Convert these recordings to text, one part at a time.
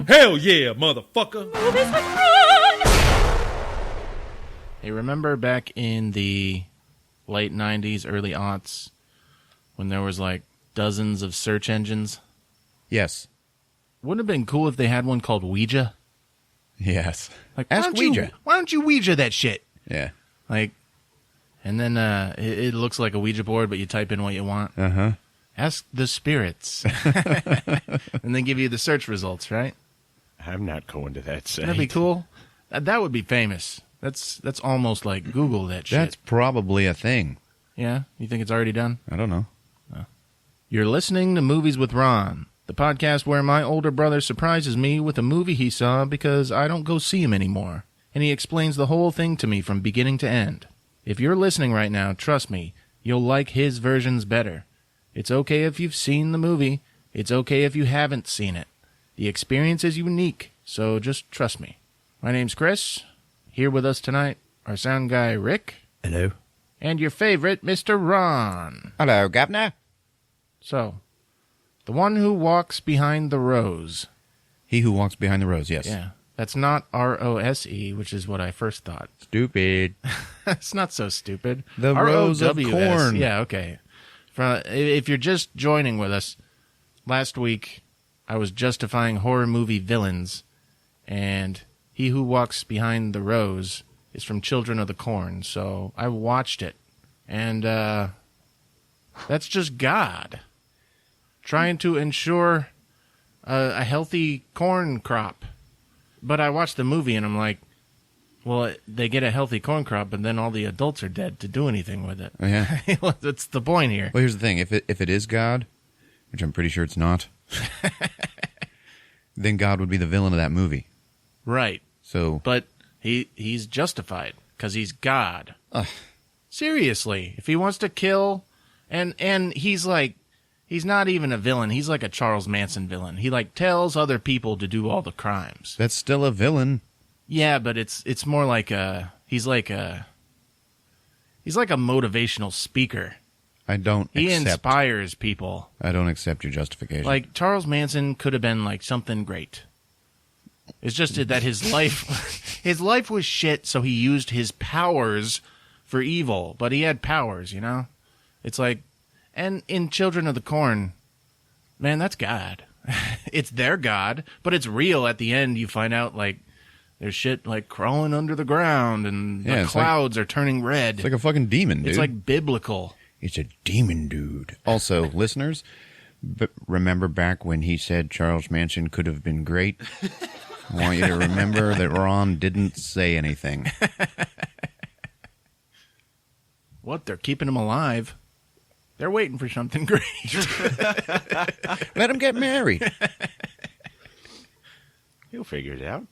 Hell yeah, motherfucker. Hey, remember back in the late 90s, early aughts, when there was like dozens of search engines? Yes. Wouldn't it have been cool if they had one called Ouija? Yes. Like, Ask Ouija. Why don't you Ouija that shit? Yeah. Like, and then it looks like a Ouija board, but you type in what you want. Uh-huh. Ask the spirits. And they give you the search results, right? I'm not going to that site. That'd be cool. That would be famous. That's almost like Google that shit. That's probably a thing. Yeah? You think it's already done? I don't know. You're listening to Movies with Ron, the podcast where my older brother surprises me with a movie he saw because I don't go see him anymore, and he explains the whole thing to me from beginning to end. If you're listening right now, trust me, you'll like his versions better. It's okay if you've seen the movie. It's okay if you haven't seen it. The experience is unique, so just trust me. My name's Chris. Here with us tonight, our sound guy, Rick. Hello. And your favorite, Mr. Ron. Hello, Governor. So, the one who walks behind the rose. He who walks behind the rose, yes. Yeah. That's not R-O-S-E, which is what I first thought. Stupid. It's not so stupid. The rose of R-O-W-S. corn. Yeah, okay. If you're just joining with us, last week I was justifying horror movie villains, and He Who Walks Behind the Rose is from Children of the Corn, so I watched it, and that's just God trying to ensure a healthy corn crop. But I watched the movie, and I'm like, well, they get a healthy corn crop, but then all the adults are dead to do anything with it. Yeah. That's the point here. Well, here's the thing. If it is God, which I'm pretty sure it's not, then God would be the villain of that movie. Right. So, but he's justified because he's God. Seriously, if he wants to kill, and he's like, he's not even a villain. He's like a Charles Manson villain. He like tells other people to do all the crimes. that's still a villain. Yeah, but it's more like he's like a motivational speaker. I don't He accept. inspires people. I don't accept your justification. Like, Charles Manson could have been like something great. It's just that his life was shit, so he used his powers for evil. But he had powers, you know? It's like, and in Children of the Corn, man, that's God. It's their God, but it's real. At the end, you find out, like, there's shit, like, crawling under the ground, and Yeah, the clouds are turning red. it's like a fucking demon, dude. It's like biblical. It's a demon, dude. Also, listeners, remember back when he said Charles Manson could have been great? I want you to remember that Ron didn't say anything. What? They're keeping him alive. They're waiting for something great. Let him get married. He'll figure it out.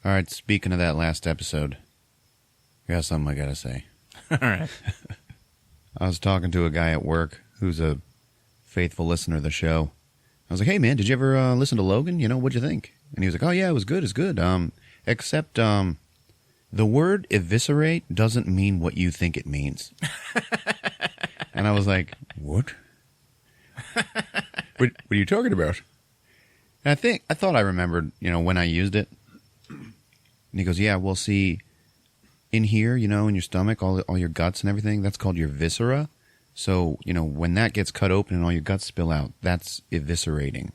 All right, speaking of that last episode, I got something I got to say. All right. I was talking to a guy at work who's a faithful listener of the show. I was like, hey, man, did you ever listen to Logan? You know, what'd you think? And he was like, oh, yeah, it was good. It's good. Except the word eviscerate doesn't mean what you think it means. And I was like, what? What are you talking about? And I thought I remembered, you know, when I used it. And he goes, yeah, well, see, in here, you know, in your stomach, all your guts and everything, that's called your viscera. So, you know, when that gets cut open and all your guts spill out, that's eviscerating.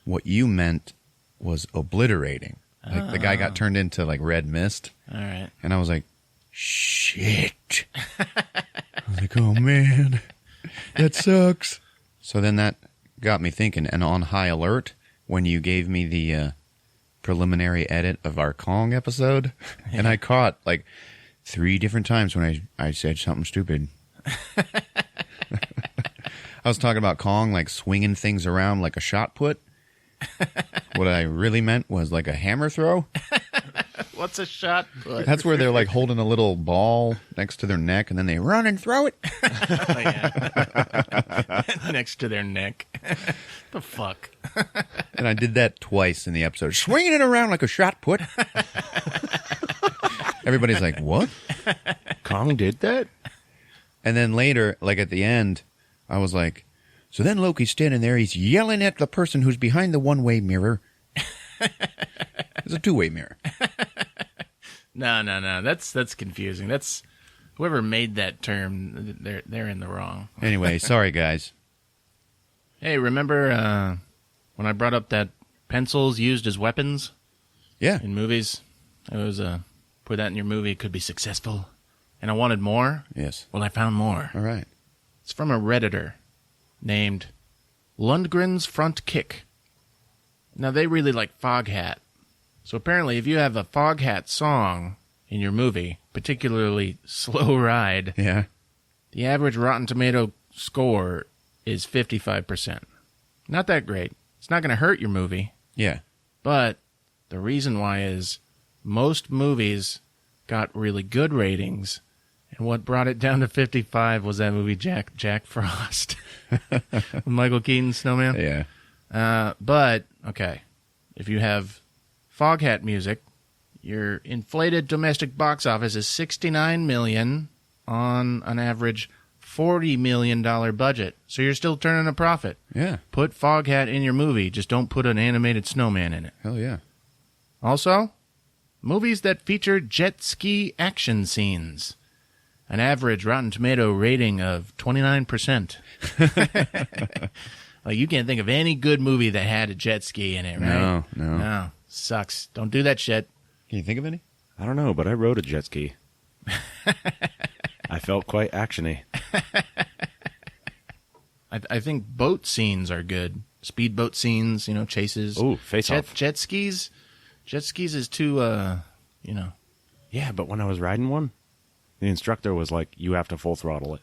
What you meant was obliterating. Like, the guy got turned into, like, red mist. All right. And I was like, shit. I was like, oh, man, that sucks. So then that got me thinking. And on High Alert, when you gave me the preliminary edit of our Kong episode, and I caught, like, 3 different times when I said something stupid. I was talking about Kong, like, swinging things around like a shot put. What I really meant was like a hammer throw. What's a shot put? That's where they're like holding a little ball next to their neck and then they run and throw it. Oh, yeah. Next to their neck. The fuck? And I did that twice in the episode. Swinging it around like a shot put. Everybody's like, what? Kong did that? And then later, like at the end, I was like, so then Loki's standing there, he's yelling at the person who's behind the one-way mirror. It's a two-way mirror. No. That's confusing. That's whoever made that term. They're in the wrong. Anyway, sorry, guys. Hey, remember when I brought up that pencils used as weapons Yeah. in movies? It was put that in your movie, it could be successful. And I wanted more. Yes. Well, I found more. All right. It's from a Redditor named Lundgren's Front Kick. Now, they really like Foghat. So apparently, if you have a Foghat song in your movie, particularly Slow Ride, Yeah. the average Rotten Tomato score is 55%. Not that great. It's not going to hurt your movie, Yeah. but the reason why is most movies got really good ratings, and what brought it down to 55 was that movie Jack Frost. With Michael Keaton, Snowman. Yeah. But, okay, if you have Foghat music, your inflated domestic box office is $69 million on an average $40 million budget. So you're still turning a profit. Yeah. Put Foghat in your movie. Just don't put an animated snowman in it. Hell yeah. Also, movies that feature jet ski action scenes. An average Rotten Tomato rating of 29%. Like, you can't think of any good movie that had a jet ski in it, right? No. No. Sucks. Don't do that shit. Can you think of any? I don't know, but I rode a jet ski. I felt quite actiony. I think boat scenes are good. Speedboat scenes, chases. Ooh, face off. Jet skis? Jet skis is too, Yeah, but when I was riding one, the instructor was like, you have to full throttle it.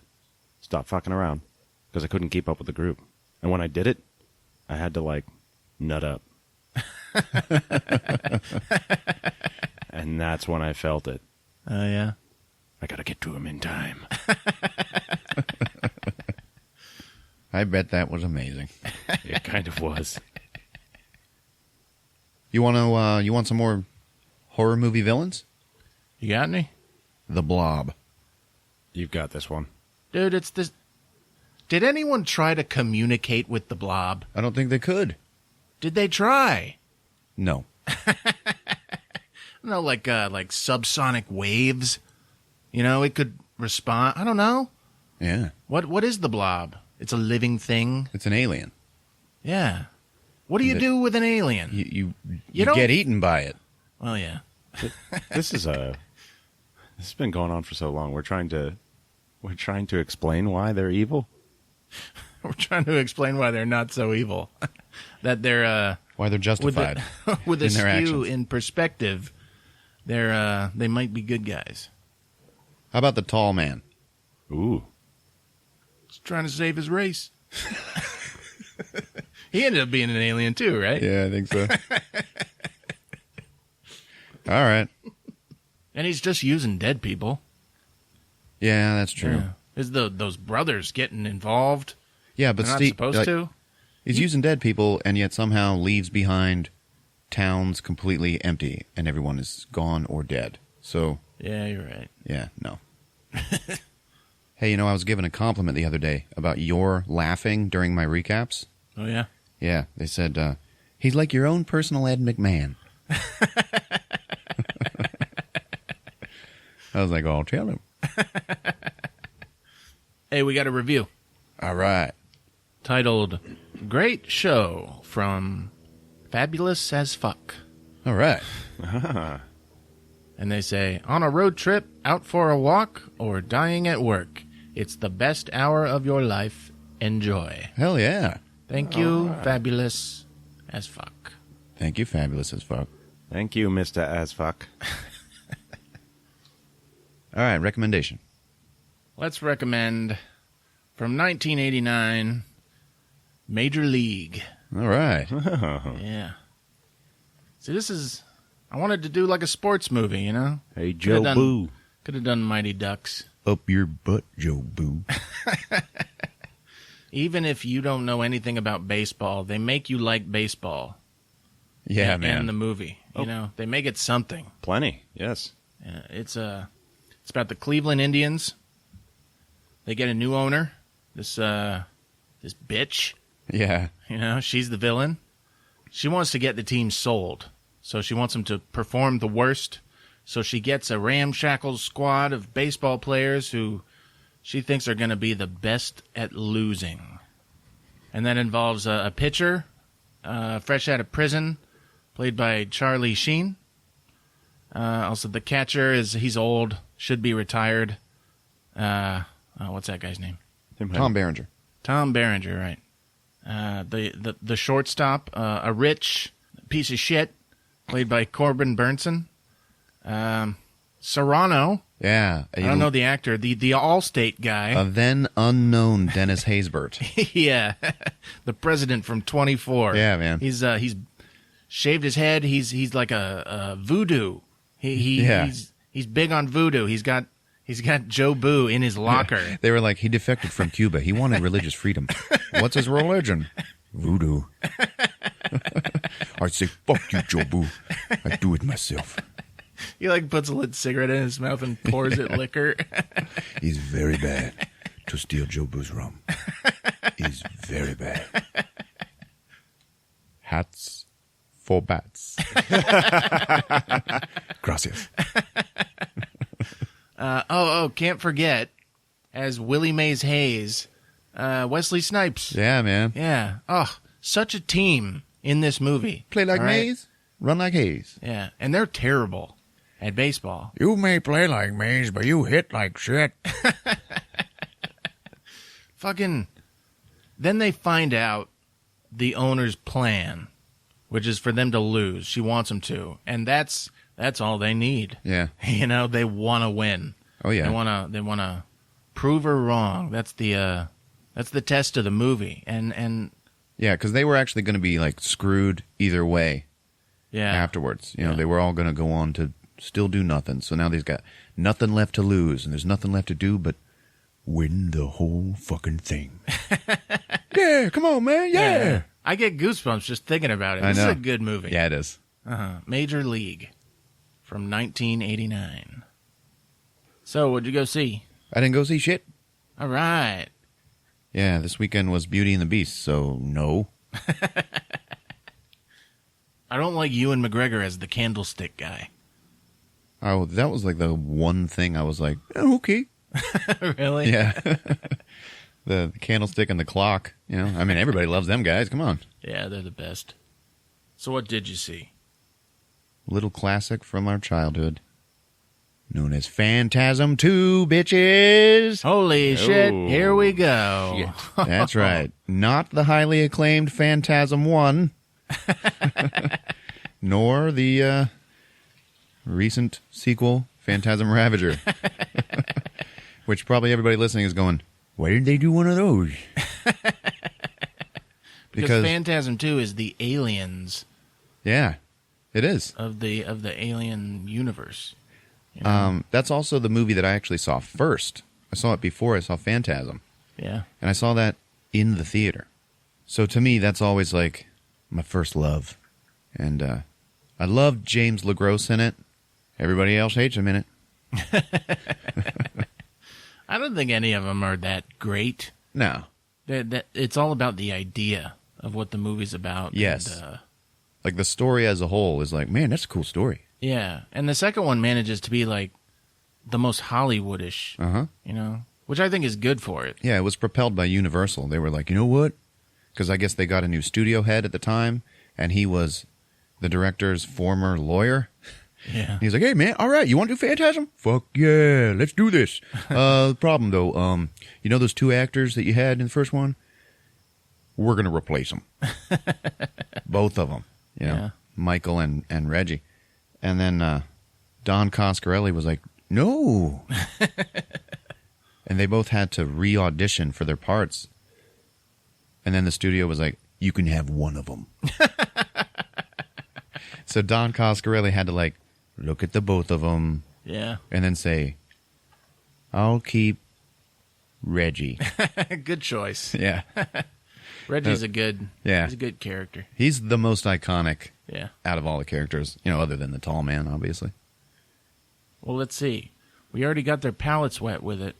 Stop fucking around. Because I couldn't keep up with the group. And when I did it, I had to, nut up. And that's when I felt it. Oh, yeah? I gotta get to him in time. I bet that was amazing. It kind of was. You want some more horror movie villains? You got any? The Blob. You've got this one. Dude, it's this... Did anyone try to communicate with the Blob? I don't think they could. Did they try? No. No, like subsonic waves. It could respond. I don't know. Yeah. What is the Blob? It's a living thing. It's an alien. Yeah. What do you do with an alien? You don't- get eaten by it. Well, yeah. This has been going on for so long. We're trying to explain why they're evil. We're trying to explain why they're not so evil. That they're Why they're justified. with a in their skew actions. in perspective. They might be good guys. How about the tall man? Ooh. He's trying to save his race. He ended up being an alien too, right? Yeah, I think so. All right. And he's just using dead people. Yeah, that's true. Yeah. Is those brothers getting involved? Yeah, but They're not Steve, supposed to? he's using dead people, and yet somehow leaves behind towns completely empty, and everyone is gone or dead. So, Yeah, you're right. yeah, no. Hey, I was given a compliment the other day about your laughing during my recaps. Oh, yeah? Yeah, they said, he's like your own personal Ed McMahon. I was like, oh, tell him. Hey, we got a review All right. titled Great Show from Fabulous as Fuck. All right. And they say, on a road trip, out for a walk, or dying at work, it's the best hour of your life. Enjoy. Hell yeah. Thank you, Fabulous as Fuck. Thank you, Fabulous as Fuck. Thank you, Mr. Asfuck. All right, recommendation. Let's recommend, from 1989, Major League. All right. Yeah. See, I wanted to do like a sports movie, Hey, Joe Boo. Could have done Mighty Ducks. Up your butt, Joe Boo. Even if you don't know anything about baseball, they make you like baseball. Yeah, in man. the movie. They make it something. Plenty, yes. It's about the Cleveland Indians. They get a new owner. This bitch. Yeah. She's the villain. she wants to get the team sold. So she wants them to perform the worst. So she gets a ramshackle squad of baseball players who she thinks are going to be the best at losing. And that involves a pitcher, fresh out of prison, played by Charlie Sheen. Also, the catcher he's old, should be retired. What's that guy's name? Tom Berenger. Tom Berenger, right. The shortstop, a rich piece of shit, played by Corbin Burnson. Serrano. Yeah. I don't know the actor. The Allstate guy. A then unknown Dennis Haysbert. Yeah. The president from 24. Yeah, man. He's shaved his head. He's like a voodoo. He's big on voodoo. He's got Joe Boo in his locker. They were like, he defected from Cuba. He wanted religious freedom. What's his religion? Voodoo. I say, fuck you, Joe Boo. I do it myself. He like puts a lit cigarette in his mouth and pours it liquor. He's very bad to steal Joe Boo's rum. He's very bad. Hats for bats. Gracias. Can't forget, as Willie Mays Hayes, Wesley Snipes. Yeah, man. Yeah. Oh, such a team in this movie. Play like All right? Mays, run like Hayes. Yeah, and they're terrible at baseball. You may play like Mays, but you hit like shit. Fucking. Then they find out the owner's plan, which is for them to lose. She wants them to, and that's all they need. Yeah. You know, they want to win. Oh yeah. They want to prove her wrong. That's the test of the movie. And Yeah, because they were actually going to be like screwed either way. yeah. Afterwards, you know, Yeah. they were all going to go on to still do nothing. So now they've got nothing left to lose, and there's nothing left to do but win the whole fucking thing. Yeah, come on, man. Yeah. I get goosebumps just thinking about it. I This know. is a good movie. Yeah, it is. Major League from 1989. So, what'd you go see? I didn't go see shit. All right. Yeah, this weekend was Beauty and the Beast, so no. I don't like Ewan McGregor as the candlestick guy. Oh, that was like the one thing I was like, oh, okay. Really? Yeah. The candlestick and the clock, you know. I mean, everybody loves them guys. Come on. Yeah, they're the best. So what did you see? Little classic from our childhood, known as Phantasm 2, bitches. Holy shit, Oh, here we go. That's right. Not the highly acclaimed Phantasm 1, nor the recent sequel, Phantasm Ravager, which probably everybody listening is going, why didn't they do one of those? Because Phantasm 2 is the aliens yeah, it is. of the alien universe. You know? That's also the movie that I actually saw first. I saw it before I saw Phantasm. Yeah. And I saw that in the theater. So to me, that's always like my first love. And I love James LaGrosse in it. Everybody else hates him in it. I don't think any of them are that great. No. It's all about the idea of what the movie's about. Yes. And, Like the story as a whole is like, man, that's a cool story. yeah. And the second one manages to be like the most Hollywoodish, Uh-huh. you know, which I think is good for it. Yeah, it was propelled by Universal. They were like, you know what? Because I guess they got a new studio head at the time, and he was the director's former lawyer. Yeah. He's like, hey, man, all right, you want to do Phantasm? Fuck yeah, let's do this. The problem, though, you know those two actors that you had in the first one? We're going to replace them. Both of them, you know, Yeah. Michael and Reggie. And then Don Coscarelli was like, no. And they both had to re-audition for their parts. And then the studio was like, you can have one of them. So Don Coscarelli had to, like, look at the both of them Yeah. and then say, I'll keep Reggie. Good choice. Yeah. Reggie's a good Yeah. he's a good character. He's the most iconic Yeah. out of all the characters, you know, other than the tall man, obviously. Well, let's see. We already got their palates wet with it.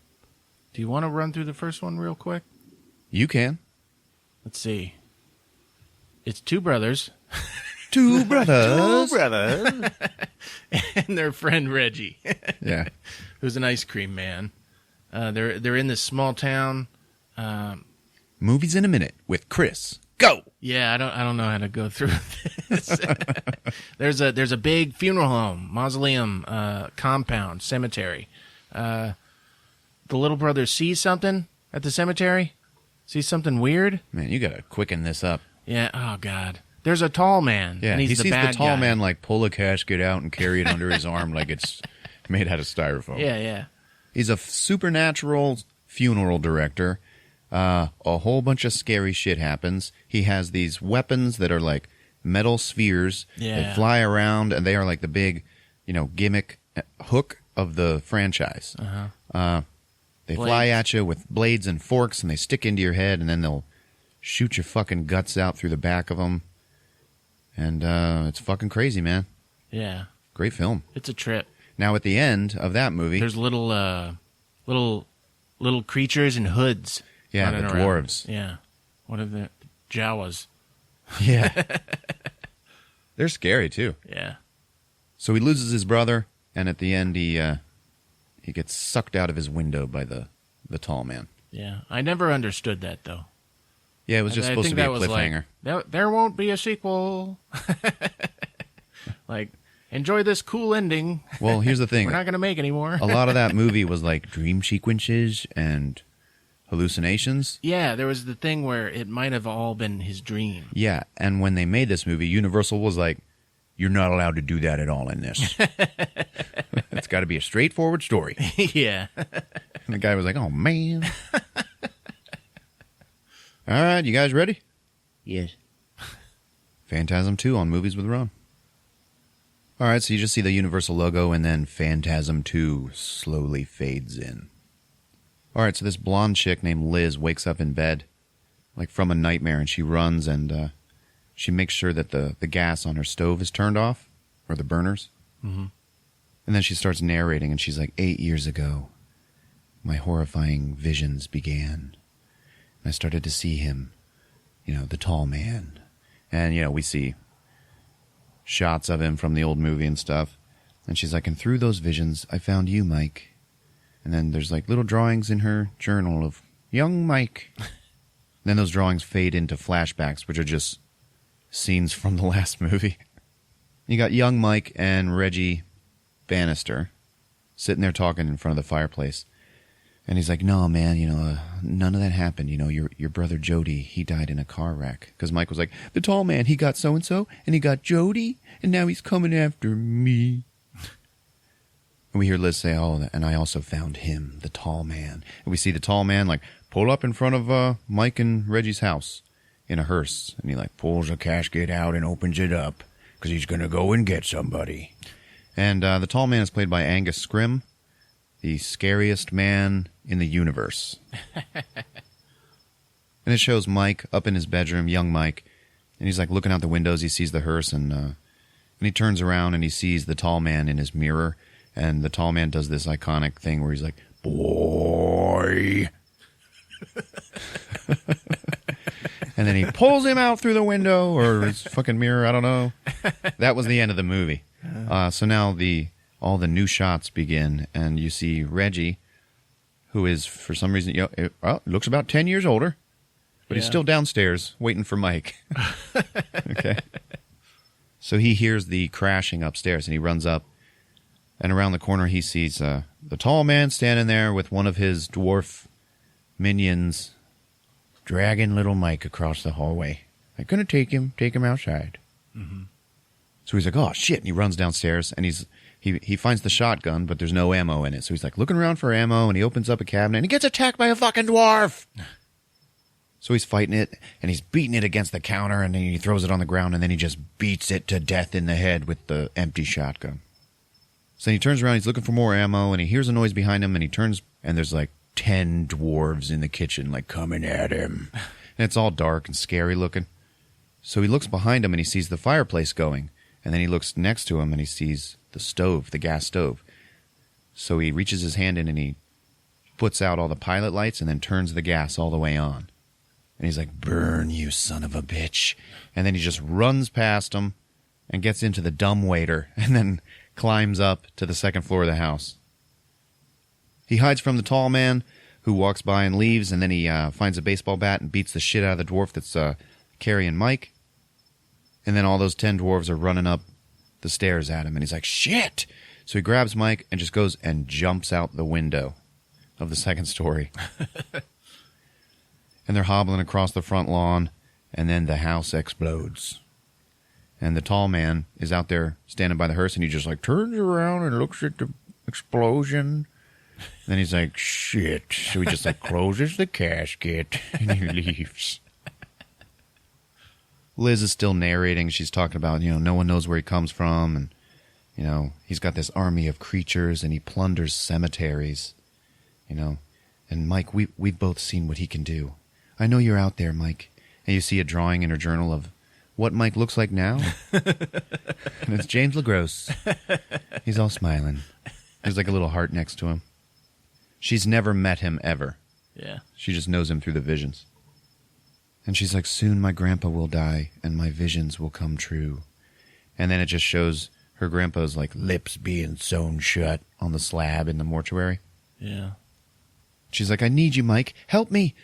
Do you want to run through the first one real quick? You can. Let's see. It's two brothers Two brothers. brother. and their friend Reggie, Yeah. who's an ice cream man. They're in this small town. Movies in a minute with Chris. Go. Yeah, I don't know how to go through this. There's a big funeral home, mausoleum, compound, cemetery. The little brother sees something at the cemetery. Sees something weird. Man, you gotta quicken this up. Yeah. Oh God. There's a tall man. Yeah, and he's he the sees bad the tall guy. man like pull a casket out and carry it under his arm like it's made out of styrofoam. Yeah. He's a supernatural funeral director. A whole bunch of scary shit happens. He has these weapons that are like metal spheres that fly around, and they are like the big, gimmick hook of the franchise. They fly at you with blades and forks, and they stick into your head, and then they'll shoot your fucking guts out through the back of them. And it's fucking crazy, man. Yeah. Great film. It's a trip. Now, at the end of that movie... There's little creatures in hoods. Yeah, the running around. dwarves. Yeah. What are the Jawas? Yeah. They're scary, too. Yeah. So he loses his brother, and at the end he gets sucked out of his window by the tall man. Yeah. I never understood that, though. Yeah, it was just supposed to be a cliffhanger. There won't be a sequel. Like, enjoy this cool ending. Well, here's the thing. We're not going to make any more. A lot of that movie was like dream sequences and hallucinations. Yeah, there was the thing where it might have all been his dream. Yeah, and when they made this movie, Universal was like, you're not allowed to do that at all in this. It's got to be a straightforward story. Yeah. And the guy was like, oh, man. All right, you guys ready? Yes. Phantasm 2 on Movies with Ron. All right, so you just see the Universal logo, and then Phantasm 2 slowly fades in. All right, so this blonde chick named Liz wakes up in bed, like from a nightmare, and she runs, and she makes sure that the gas on her stove is turned off, or the burners. Mm-hmm. And then she starts narrating, and she's like, 8 years ago, my horrifying visions began. And I started to see him, the tall man. And, we see shots of him from the old movie and stuff. And she's like, and through those visions, I found you, Mike. And then there's like little drawings in her journal of young Mike. Then those drawings fade into flashbacks, which are just scenes from the last movie. You got young Mike and Reggie Bannister sitting there talking in front of the fireplace. And he's like, no, man, none of that happened. Your brother Jody, he died in a car wreck. Because Mike was like, the tall man, he got so-and-so, and he got Jody, and now he's coming after me. And we hear Liz say, oh, and I also found him, the tall man. And we see the tall man, like, pull up in front of Mike and Reggie's house in a hearse. And he, like, pulls a casket out and opens it up because he's going to go and get somebody. And the tall man is played by Angus Scrimm, the scariest man in the universe. And it shows Mike up in his bedroom, young Mike, and he's like looking out the windows. He sees the hearse, and he turns around and he sees the tall man in his mirror. And the tall man does this iconic thing where he's like, boy. And then he pulls him out through the window or his fucking mirror. I don't know. That was the end of the movie. So now all the new shots begin, and you see Reggie, who is, for some reason, looks about 10 years older, but he's still downstairs waiting for Mike. Okay. So he hears the crashing upstairs, and he runs up, and around the corner he sees the tall man standing there with one of his dwarf minions dragging little Mike across the hallway. I'm going to take him outside. Mm-hmm. So he's like, oh, shit, and he runs downstairs, and he finds the shotgun, but there's no ammo in it. So he's like looking around for ammo, and he opens up a cabinet, and he gets attacked by a fucking dwarf. So he's fighting it, and he's beating it against the counter, and then he throws it on the ground, and then he just beats it to death in the head with the empty shotgun. So then he turns around, he's looking for more ammo, and he hears a noise behind him, and he turns, and there's like 10 dwarves in the kitchen, like coming at him. And it's all dark and scary looking. So he looks behind him, and he sees the fireplace going, and then he looks next to him, and he sees the stove, the gas stove. So he reaches his hand in, and he puts out all the pilot lights, and then turns the gas all the way on. And he's like, burn, you son of a bitch. And then he just runs past him and gets into the dumbwaiter and then climbs up to the second floor of the house. He hides from the tall man who walks by and leaves, and then he finds a baseball bat and beats the shit out of the dwarf that's carrying Mike. And then all those 10 dwarves are running up the stairs at him, and he's like, shit! So he grabs Mike and just goes and jumps out the window of the second story. And they're hobbling across the front lawn, and then the house explodes. And the tall man is out there standing by the hearse, and he just like turns around and looks at the explosion. And then he's like, shit. So he just like closes the casket, and he leaves. Liz is still narrating. She's talking about, no one knows where he comes from, and, he's got this army of creatures, and he plunders cemeteries, And Mike, we've both seen what he can do. I know you're out there, Mike. And you see a drawing in her journal of what Mike looks like now. And it's James LaGrosse. He's all smiling. There's like a little heart next to him. She's never met him ever. Yeah. She just knows him through the visions. And she's like, soon my grandpa will die and my visions will come true. And then it just shows her grandpa's like lips being sewn shut on the slab in the mortuary. Yeah. She's like, I need you, Mike. Help me.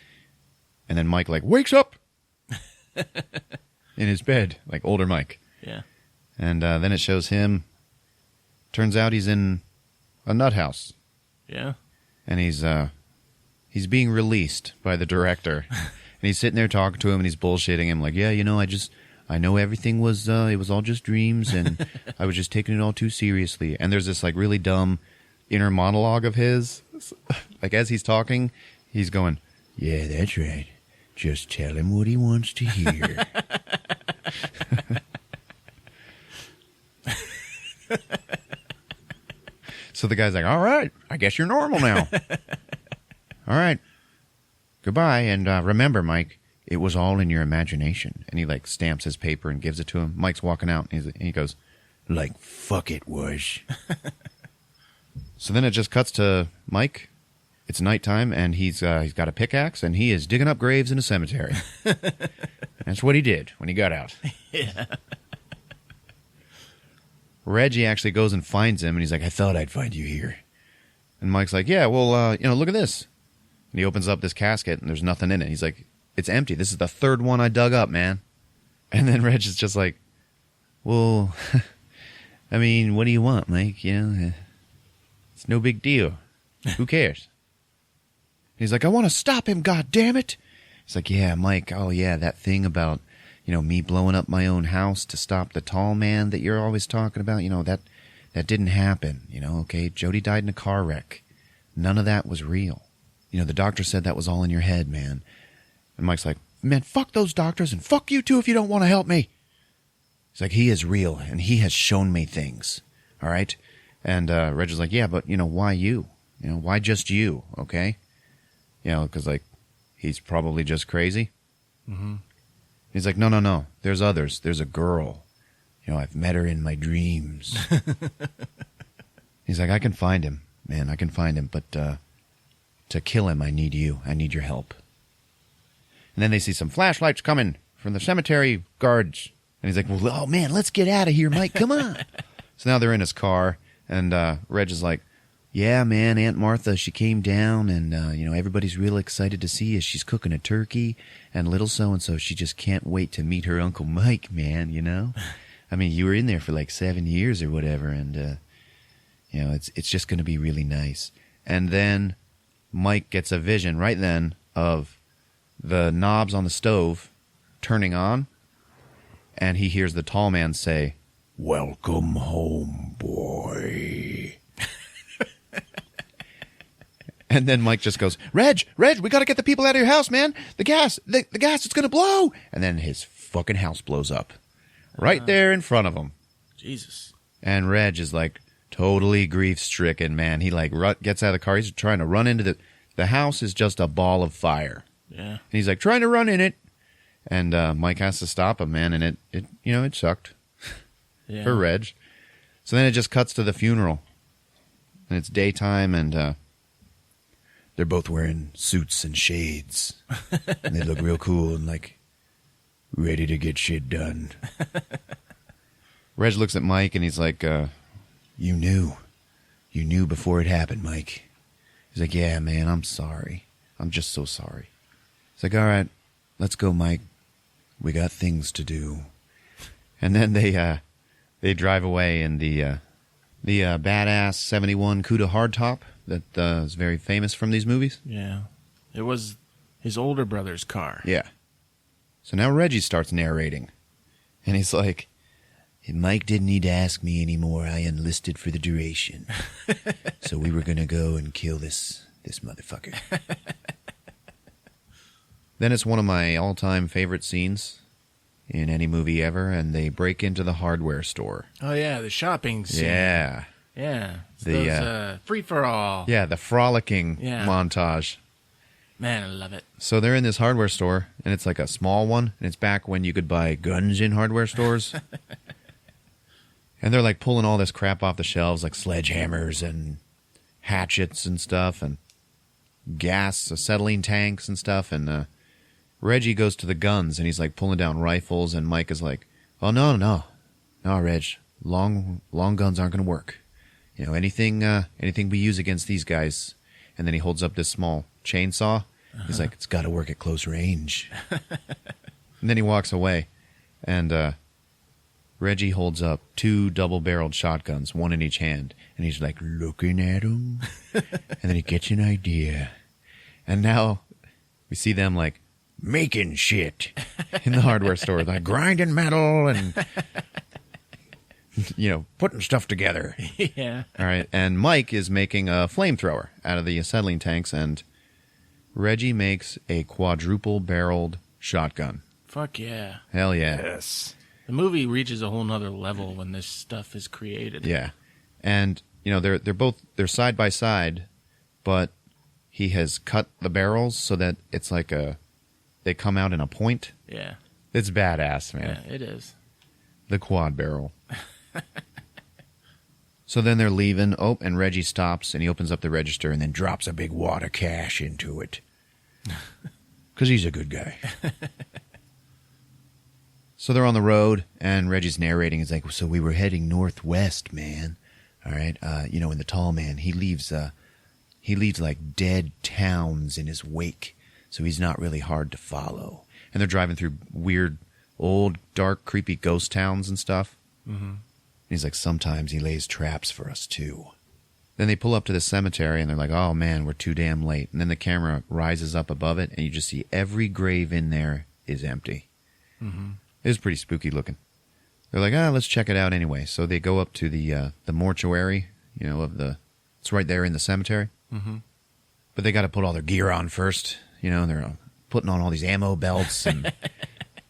And then Mike like wakes up in his bed, like older Mike. Yeah. And then it shows him. Turns out he's in a nut house. Yeah. And he's being released by the director. And he's sitting there talking to him, and he's bullshitting him like, yeah, I know everything was, it was all just dreams, and I was just taking it all too seriously. And there's this like really dumb inner monologue of his. Like as he's talking, he's going, yeah, that's right. Just tell him what he wants to hear. So the guy's like, all right, I guess you're normal now. All right. Goodbye. And remember, Mike, it was all in your imagination. And he like stamps his paper and gives it to him. Mike's walking out, and he goes, like, fuck it was. So then it just cuts to Mike. It's nighttime, and he's got a pickaxe, and he is digging up graves in a cemetery. That's what he did when he got out. Yeah. Reggie actually goes and finds him, and he's like, I thought I'd find you here. And Mike's like, yeah, well, look at this. And he opens up this casket, and there's nothing in it. He's like, it's empty. This is the third one I dug up, man. And then Reg is just like, well, I mean, what do you want, Mike? It's no big deal. Who cares? He's like, I want to stop him, goddammit. He's like, yeah, Mike, oh yeah, that thing about, me blowing up my own house to stop the tall man that you're always talking about, that didn't happen, okay? Jody died in a car wreck. None of that was real. The doctor said that was all in your head, man. And Mike's like, man, fuck those doctors, and fuck you too if you don't want to help me. He's like, he is real, and he has shown me things, all right? And Reg is like, yeah, but, why you? Why just you, okay? Because, like, he's probably just crazy. Mm-hmm. He's like, no, there's others. There's a girl. I've met her in my dreams. He's like, I can find him, man, I can find him, but to kill him, I need you. I need your help. And then they see some flashlights coming from the cemetery guards. And he's like, well, oh, man, let's get out of here, Mike. Come on. So now they're in his car, and Reg is like, yeah, man, Aunt Martha, she came down, and, everybody's real excited to see you. She's cooking a turkey, and little so-and-so, she just can't wait to meet her Uncle Mike, man, I mean, you were in there for like 7 years or whatever, and, it's just going to be really nice. And then Mike gets a vision right then of the knobs on the stove turning on, and he hears the tall man say, welcome home, boy. And then Mike just goes, Reg, we got to get the people out of your house, man. The gas, it's going to blow. And then his fucking house blows up right there in front of him. Jesus. And Reg is like totally grief-stricken, man. He like gets out of the car. He's trying to run into the house is just a ball of fire. Yeah. And he's like trying to run in it. And Mike has to stop him, man. And it sucked for Reg. So then it just cuts to the funeral. And it's daytime, and They're both wearing suits and shades. And they look real cool and like ready to get shit done. Reg looks at Mike and he's like, you knew. You knew before it happened, Mike. He's like, yeah, man, I'm sorry. I'm just so sorry. He's like, all right, let's go, Mike. We got things to do. And then they drive away in the badass 71 Cuda hardtop that is very famous from these movies. Yeah. It was his older brother's car. Yeah. So now Reggie starts narrating. And he's like, Mike didn't need to ask me anymore. I enlisted for the duration. So we were going to go and kill this motherfucker. Then it's one of my all-time favorite scenes in any movie ever, and they break into the hardware store. Oh, yeah, the shopping scene. Yeah. Yeah. It's The, those free-for-all. Yeah, the frolicking montage. Man, I love it. So they're in this hardware store, and it's like a small one, and it's back when you could buy guns in hardware stores. And they're like pulling all this crap off the shelves, like sledgehammers and hatchets and stuff, and gas, acetylene tanks and stuff. And Reggie goes to the guns, and he's like pulling down rifles, and Mike is like, "Oh no, Reg, long guns aren't going to work. You know, anything we use against these guys." And then he holds up this small chainsaw. He's like, "It's got to work at close range." And then he walks away, and Reggie holds up 2 double-barreled shotguns, one in each hand, and he's like looking at them, and then he gets an idea. And now we see them like making shit in the hardware store, like grinding metal and, you know, putting stuff together. Yeah. All right, and Mike is making a flamethrower out of the acetylene tanks, and Reggie makes a quadruple-barreled shotgun. Fuck yeah. Hell yeah. Yes. The movie reaches a whole nother level when this stuff is created. Yeah. And, you know, they're side by side, but he has cut the barrels so that it's like they come out in a point. Yeah. It's badass, man. Yeah, it is. The quad barrel. So then they're leaving. Oh, and Reggie stops and he opens up the register and then drops a big wad of cash into it. Because he's a good guy. So they're on the road, and Reggie's narrating. He's like, so we were heading northwest, man. All right. You know, and the tall man, he leaves like dead towns in his wake, so he's not really hard to follow. And they're driving through weird, old, dark, creepy ghost towns and stuff. Mm-hmm. And he's like, sometimes he lays traps for us, too. Then they pull up to the cemetery, and they're like, oh, man, we're too damn late. And then the camera rises up above it, and you just see every grave in there is empty. Mm-hmm. It was pretty spooky looking. They're like, let's check it out anyway. So they go up to the mortuary, you know, it's right there in the cemetery. Mm-hmm. But they got to put all their gear on first. You know, they're putting on all these ammo belts and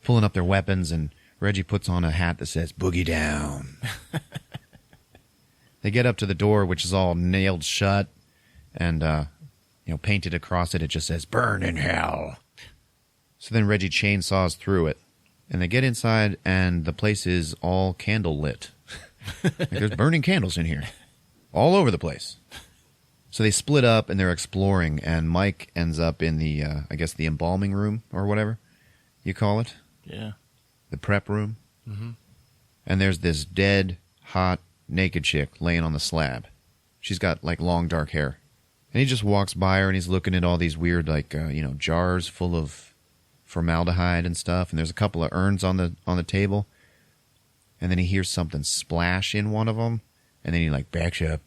pulling up their weapons. And Reggie puts on a hat that says, Boogie Down. They get up to the door, which is all nailed shut. And, you know, painted across it, it just says, Burn in Hell. So then Reggie chainsaws through it. And they get inside, and the place is all candle lit. Like, there's burning candles in here. All over the place. So they split up, and they're exploring, and Mike ends up in the, I guess, the embalming room, or whatever you call it. Yeah. The prep room. Mm-hmm. And there's this dead, hot, naked chick laying on the slab. She's got, like, long, dark hair. And he just walks by her, and he's looking at all these weird, like, you know, jars full of formaldehyde and stuff, and there's a couple of urns on the table, and then he hears something splash in one of them, and then he like backs up,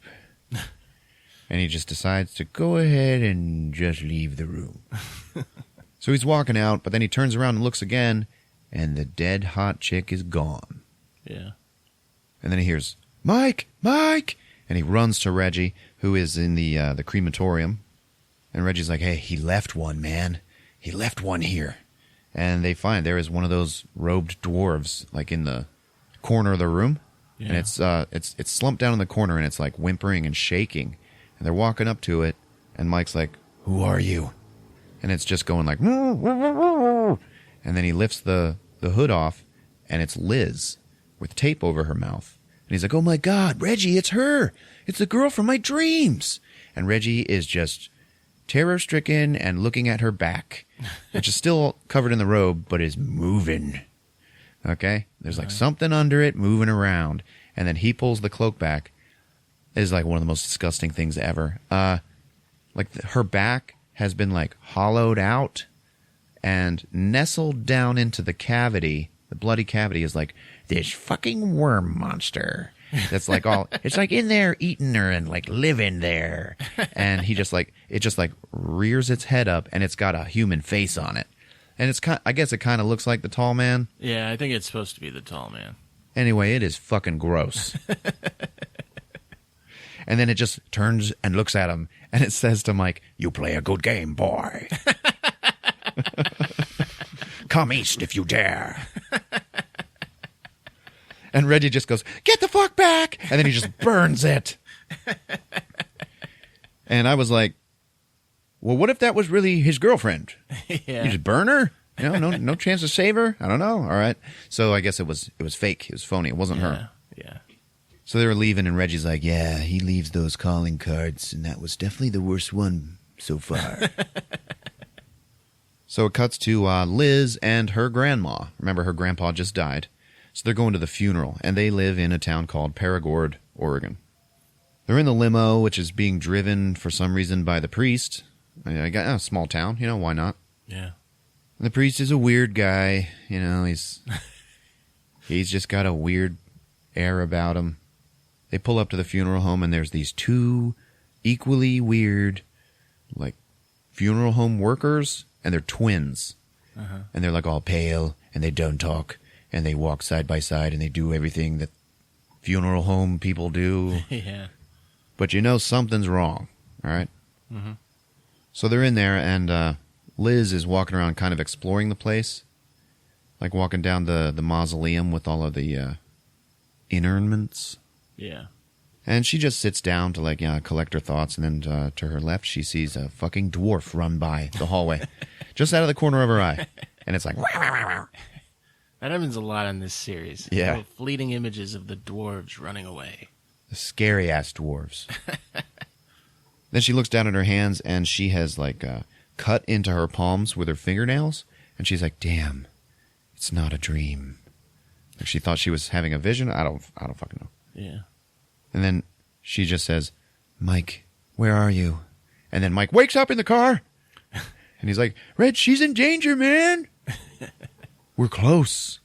and he just decides to go ahead and just leave the room. So he's walking out, but then he turns around and looks again, and the dead hot chick is gone. Yeah. And then he hears, Mike, Mike, and he runs to Reggie, who is in the crematorium, and Reggie's like, hey, he left one, man. He left one here. And they find there is one of those robed dwarves, like in the corner of the room, yeah. And it's slumped down in the corner, and it's like whimpering and shaking. And they're walking up to it, and Mike's like, "Who are you?" And it's just going like, and then he lifts the hood off, and it's Liz with tape over her mouth. And he's like, "Oh my God, Reggie, it's her! It's the girl from my dreams!" And Reggie is just terror-stricken and looking at her back, which is still covered in the robe, but is moving. Okay? There's like something under it moving around. And then he pulls the cloak back. It is like one of the most disgusting things ever. Her back has been like hollowed out and nestled down into the cavity. The bloody cavity is like this fucking worm monster. That's like it's like in there eating her and like living there. And it just like rears its head up and it's got a human face on it. And I guess it kind of looks like the tall man. Yeah, I think it's supposed to be the tall man. Anyway, it is fucking gross. And then it just turns and looks at him and it says to Mike, "You play a good game, boy. Come east if you dare." And Reggie just goes, "Get the fuck back!" And then he just burns it. And I was like, well, what if that was really his girlfriend? Yeah. You just burn her? No chance to save her? I don't know. All right. So I guess it was fake. It was phony. It wasn't her. Yeah. So they were leaving, and Reggie's like, "Yeah, he leaves those calling cards, and that was definitely the worst one so far." So it cuts to Liz and her grandma. Remember, her grandpa just died. So they're going to the funeral, and they live in a town called Paragord, Oregon. They're in the limo, which is being driven for some reason by the priest. I got a small town, why not? Yeah. And the priest is a weird guy, he's just got a weird air about him. They pull up to the funeral home, and there's these two equally weird, like, funeral home workers, and they're twins. Uh-huh. And they're like all pale, and they don't talk. And they walk side by side, and they do everything that funeral home people do. Yeah. But something's wrong, all right? Mm-hmm. So they're in there, and Liz is walking around kind of exploring the place. Like walking down the mausoleum with all of the inurnments. Yeah. And she just sits down to, collect her thoughts, and then to her left, she sees a fucking dwarf run by the hallway. Just out of the corner of her eye. And it's like... That happens a lot in this series. Yeah. Little fleeting images of the dwarves running away. The scary-ass dwarves. Then she looks down at her hands, and she has, cut into her palms with her fingernails. And she's like, "Damn, it's not a dream." Like she thought she was having a vision. I don't fucking know. Yeah. And then she just says, "Mike, where are you?" And then Mike wakes up in the car. And he's like, "Reg, she's in danger, man." "We're close."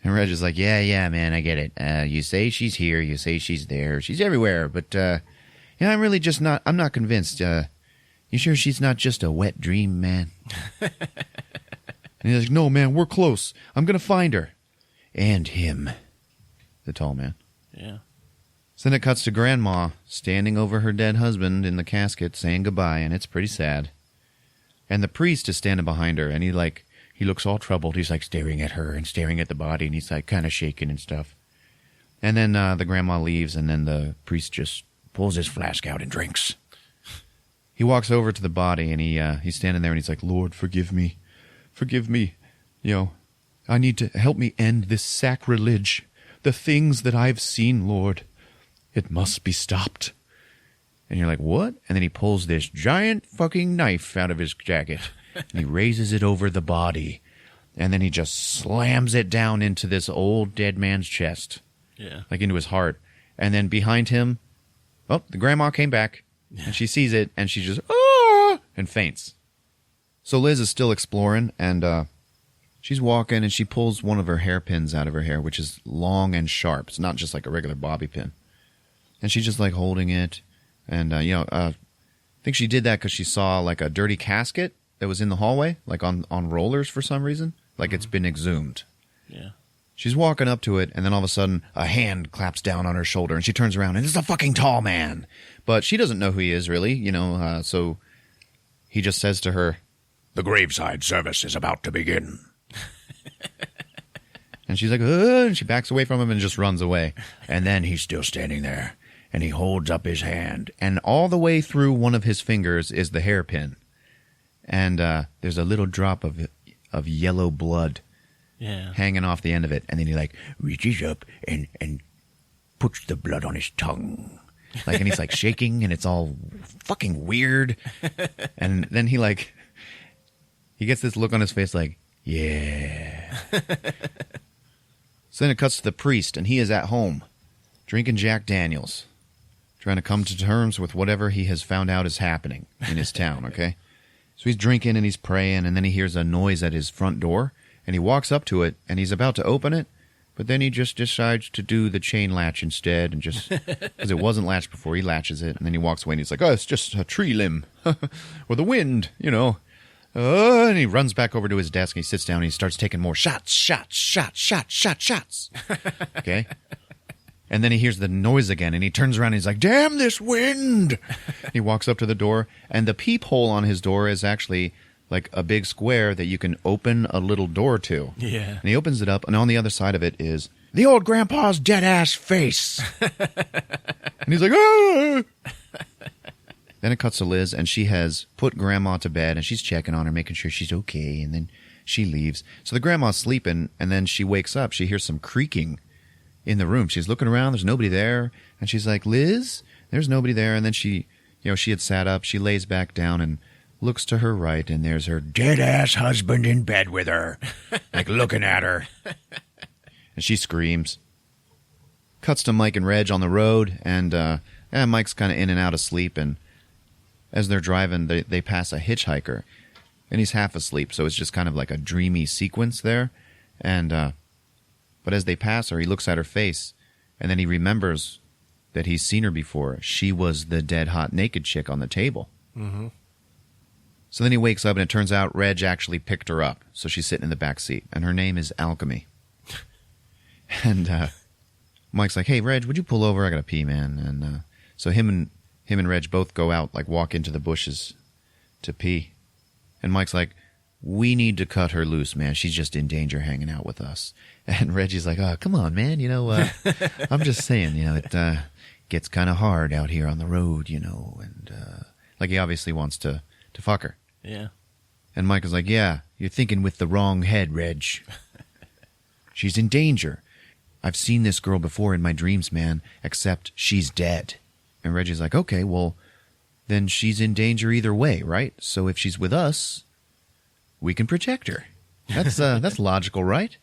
And Reg is like, yeah, man, I get it. You say she's here, you say she's there, she's everywhere, but I'm really just I'm not convinced. You sure she's not just a wet dream, man? And he's like, "No, man, we're close. I'm going to find her." And him. The tall man. Yeah. So then it cuts to Grandma standing over her dead husband in the casket saying goodbye, and it's pretty sad. And the priest is standing behind her, and he looks all troubled. He's staring at her and staring at the body, and he's kind of shaking and stuff. And then the grandma leaves, and then the priest just pulls his flask out and drinks. He walks over to the body, and he's standing there, and he's like, "Lord, forgive me. Forgive me. I need to help me end this sacrilege. The things that I've seen, Lord. It must be stopped." And you're like, "What?" And then he pulls this giant fucking knife out of his jacket. And he raises it over the body. And then he just slams it down into this old dead man's chest. Yeah. Into his heart. And then behind him, the grandma came back. And she sees it, and she just, and faints. So Liz is still exploring, and she's walking, and she pulls one of her hairpins out of her hair, which is long and sharp. It's not just like a regular bobby pin. And she's just holding it. And, I think she did that because she saw a dirty casket that was in the hallway, on rollers for some reason. It's been exhumed. Yeah. She's walking up to it, and then all of a sudden, a hand claps down on her shoulder, and she turns around, and it's a fucking tall man. But she doesn't know who he is, really, so he just says to her, "The graveside service is about to begin." And she's like, and she backs away from him and just runs away. And then he's still standing there, and he holds up his hand, and all the way through one of his fingers is the hairpin. And there's a little drop of yellow blood hanging off the end of it. And then he reaches up and puts the blood on his tongue. Like, and he's like shaking and it's all fucking weird. And then he gets this look on his face like, yeah. So then it cuts to the priest and he is at home drinking Jack Daniels, trying to come to terms with whatever he has found out is happening in his town, okay? So he's drinking and he's praying, and then he hears a noise at his front door, and he walks up to it, and he's about to open it, but then he just decides to do the chain latch instead, and just, because it wasn't latched before, he latches it, and then he walks away, and he's like, oh, it's just a tree limb, or the wind, you know. And he runs back over to his desk, and he sits down, and he starts taking more shots. Okay? And then he hears the noise again, and he turns around and he's like, damn this wind! He walks up to the door, and the peephole on his door is actually like a big square that you can open a little door to. Yeah. And he opens it up, and on the other side of it is the old grandpa's dead-ass face. And he's like, ah! Then it cuts to Liz, and she has put Grandma to bed, and she's checking on her, making sure she's okay, and then she leaves. So the grandma's sleeping, and then she wakes up. She hears some creaking in the room. She's looking around. There's nobody there. And she's like, Liz? There's nobody there. And then she had sat up. She lays back down and looks to her right, and there's her dead-ass husband in bed with her, like looking at her. And she screams. Cuts to Mike and Reg on the road, and Mike's kind of in and out of sleep, and as they're driving, they pass a hitchhiker, and he's half asleep, so it's just kind of like a dreamy sequence there. And but as they pass her, he looks at her face, and then he remembers that he's seen her before. She was the dead, hot, naked chick on the table. Mm-hmm. So then he wakes up, and it turns out Reg actually picked her up. So she's sitting in the back seat, and her name is Alchemy. And Mike's like, hey, Reg, would you pull over? I got to pee, man. And so him and Reg both go out, like walk into the bushes to pee. And Mike's like, we need to cut her loose, man. She's just in danger hanging out with us. And Reggie's like, oh, come on, man. I'm just saying, it gets kind of hard out here on the road, And like he obviously wants to fuck her. Yeah. And Mike is like, yeah, you're thinking with the wrong head, Reg. She's in danger. I've seen this girl before in my dreams, man, except she's dead. And Reggie's like, okay, well, then she's in danger either way, right? So if she's with us, we can protect her. That's logical, right?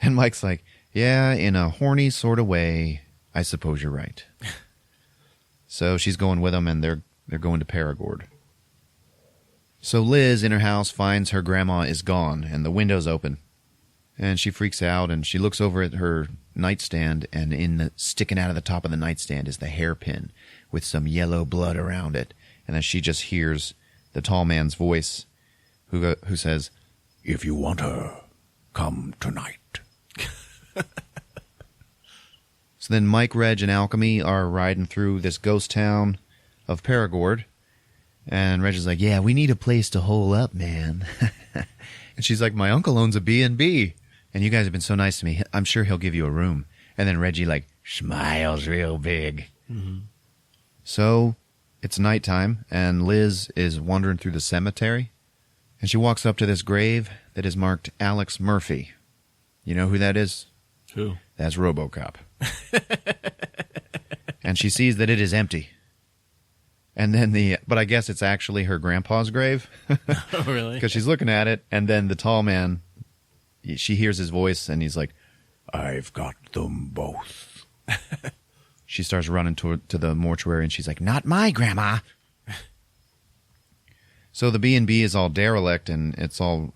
And Mike's like, yeah, in a horny sort of way, I suppose you're right. So she's going with him, and they're going to Paragord. So Liz, in her house, finds her grandma is gone, and the window's open. And she freaks out, and she looks over at her nightstand, and sticking out of the top of the nightstand is the hairpin with some yellow blood around it. And then she just hears the tall man's voice who says, if you want her, come tonight. So then Mike, Reg, and Alchemy are riding through this ghost town of Paragord. And Reg is like, yeah, we need a place to hole up, man. And she's like, my uncle owns a B&B. And you guys have been so nice to me. I'm sure he'll give you a room. And then Reggie, smiles real big. Mm-hmm. So it's nighttime, and Liz is wandering through the cemetery. And she walks up to this grave that is marked Alex Murphy. You know who that is? Who? That's RoboCop. And she sees that it is empty. And then but I guess it's actually her grandpa's grave. Oh, really? Because she's looking at it, and then the tall man, she hears his voice, and he's like, I've got them both. She starts running to the mortuary, and she's like, not my grandma. So the B&B is all derelict, and it's all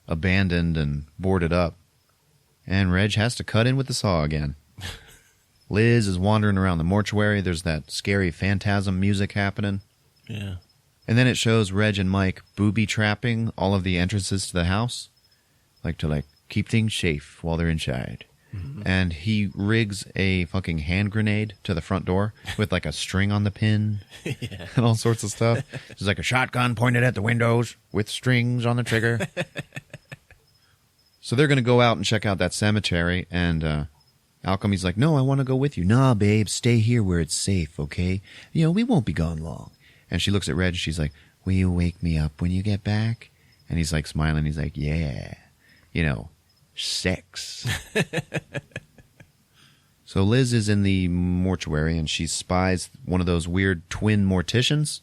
abandoned and boarded up. And Reg has to cut in with the saw again. Liz is wandering around the mortuary. There's that scary Phantasm music happening. Yeah. And then it shows Reg and Mike booby-trapping all of the entrances to the house. To keep things safe while they're inside. Mm-hmm. And he rigs a fucking hand grenade to the front door with a string on the pin. Yeah. And all sorts of stuff. There's a shotgun pointed at the windows with strings on the trigger. So they're going to go out and check out that cemetery, and Alchemy's like, no, I want to go with you. Nah, babe, stay here where it's safe, okay? We won't be gone long. And she looks at Reg, and she's like, will you wake me up when you get back? And he's smiling. He's like, yeah, sex. So Liz is in the mortuary, and she spies one of those weird twin morticians,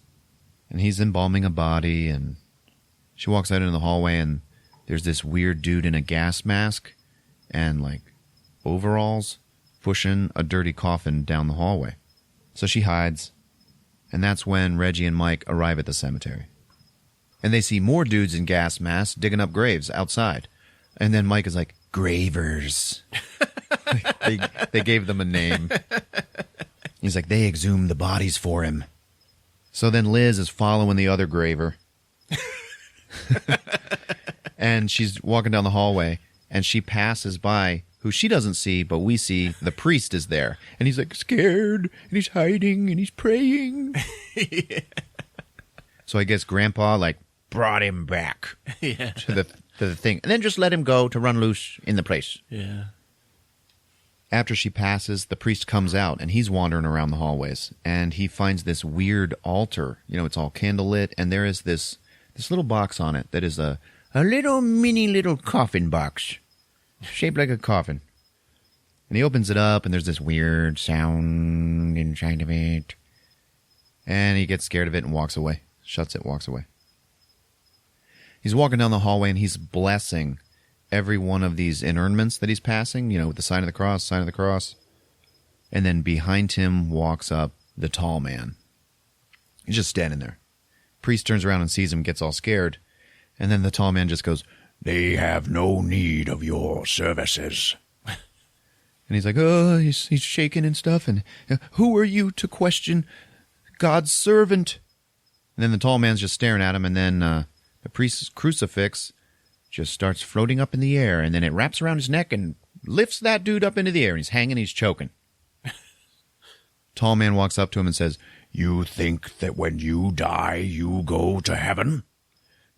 and he's embalming a body, and she walks out into the hallway, and there's this weird dude in a gas mask and, like, overalls pushing a dirty coffin down the hallway. So she hides, and that's when Reggie and Mike arrive at the cemetery. And they see more dudes in gas masks digging up graves outside. And then Mike is like, Gravers. they gave them a name. He's like, they exhumed the bodies for him. So then Liz is following the other graver. And she's walking down the hallway, and she passes by who she doesn't see, but we see the priest is there. And he's like scared, and he's hiding, and he's praying. Yeah. So I guess Grandpa like brought him back to the thing. And then just let him go to run loose in the place. Yeah. After she passes, the priest comes out, and he's wandering around the hallways. And he finds this weird altar. You know, it's all candlelit, and there is this little box on it that is a little mini little coffin box. Shaped like a coffin. And he opens it up, and there's this weird sound inside of it. And he gets scared of it and walks away. Shuts it, walks away. He's walking down the hallway, and he's blessing every one of these inurnments that he's passing, you know, with the sign of the cross. And then behind him walks up the tall man. He's just standing there. Priest turns around and sees him, gets all scared. And then the tall man just goes, "They have no need of your services." And he's like, oh, he's shaking and stuff. And who are you to question God's servant? And then the tall man's just staring at him. And then the priest's crucifix just starts floating up in the air. And then it wraps around his neck and lifts that dude up into the air. And he's hanging, he's choking. Tall man walks up to him and says, "You think that when you die, you go to heaven?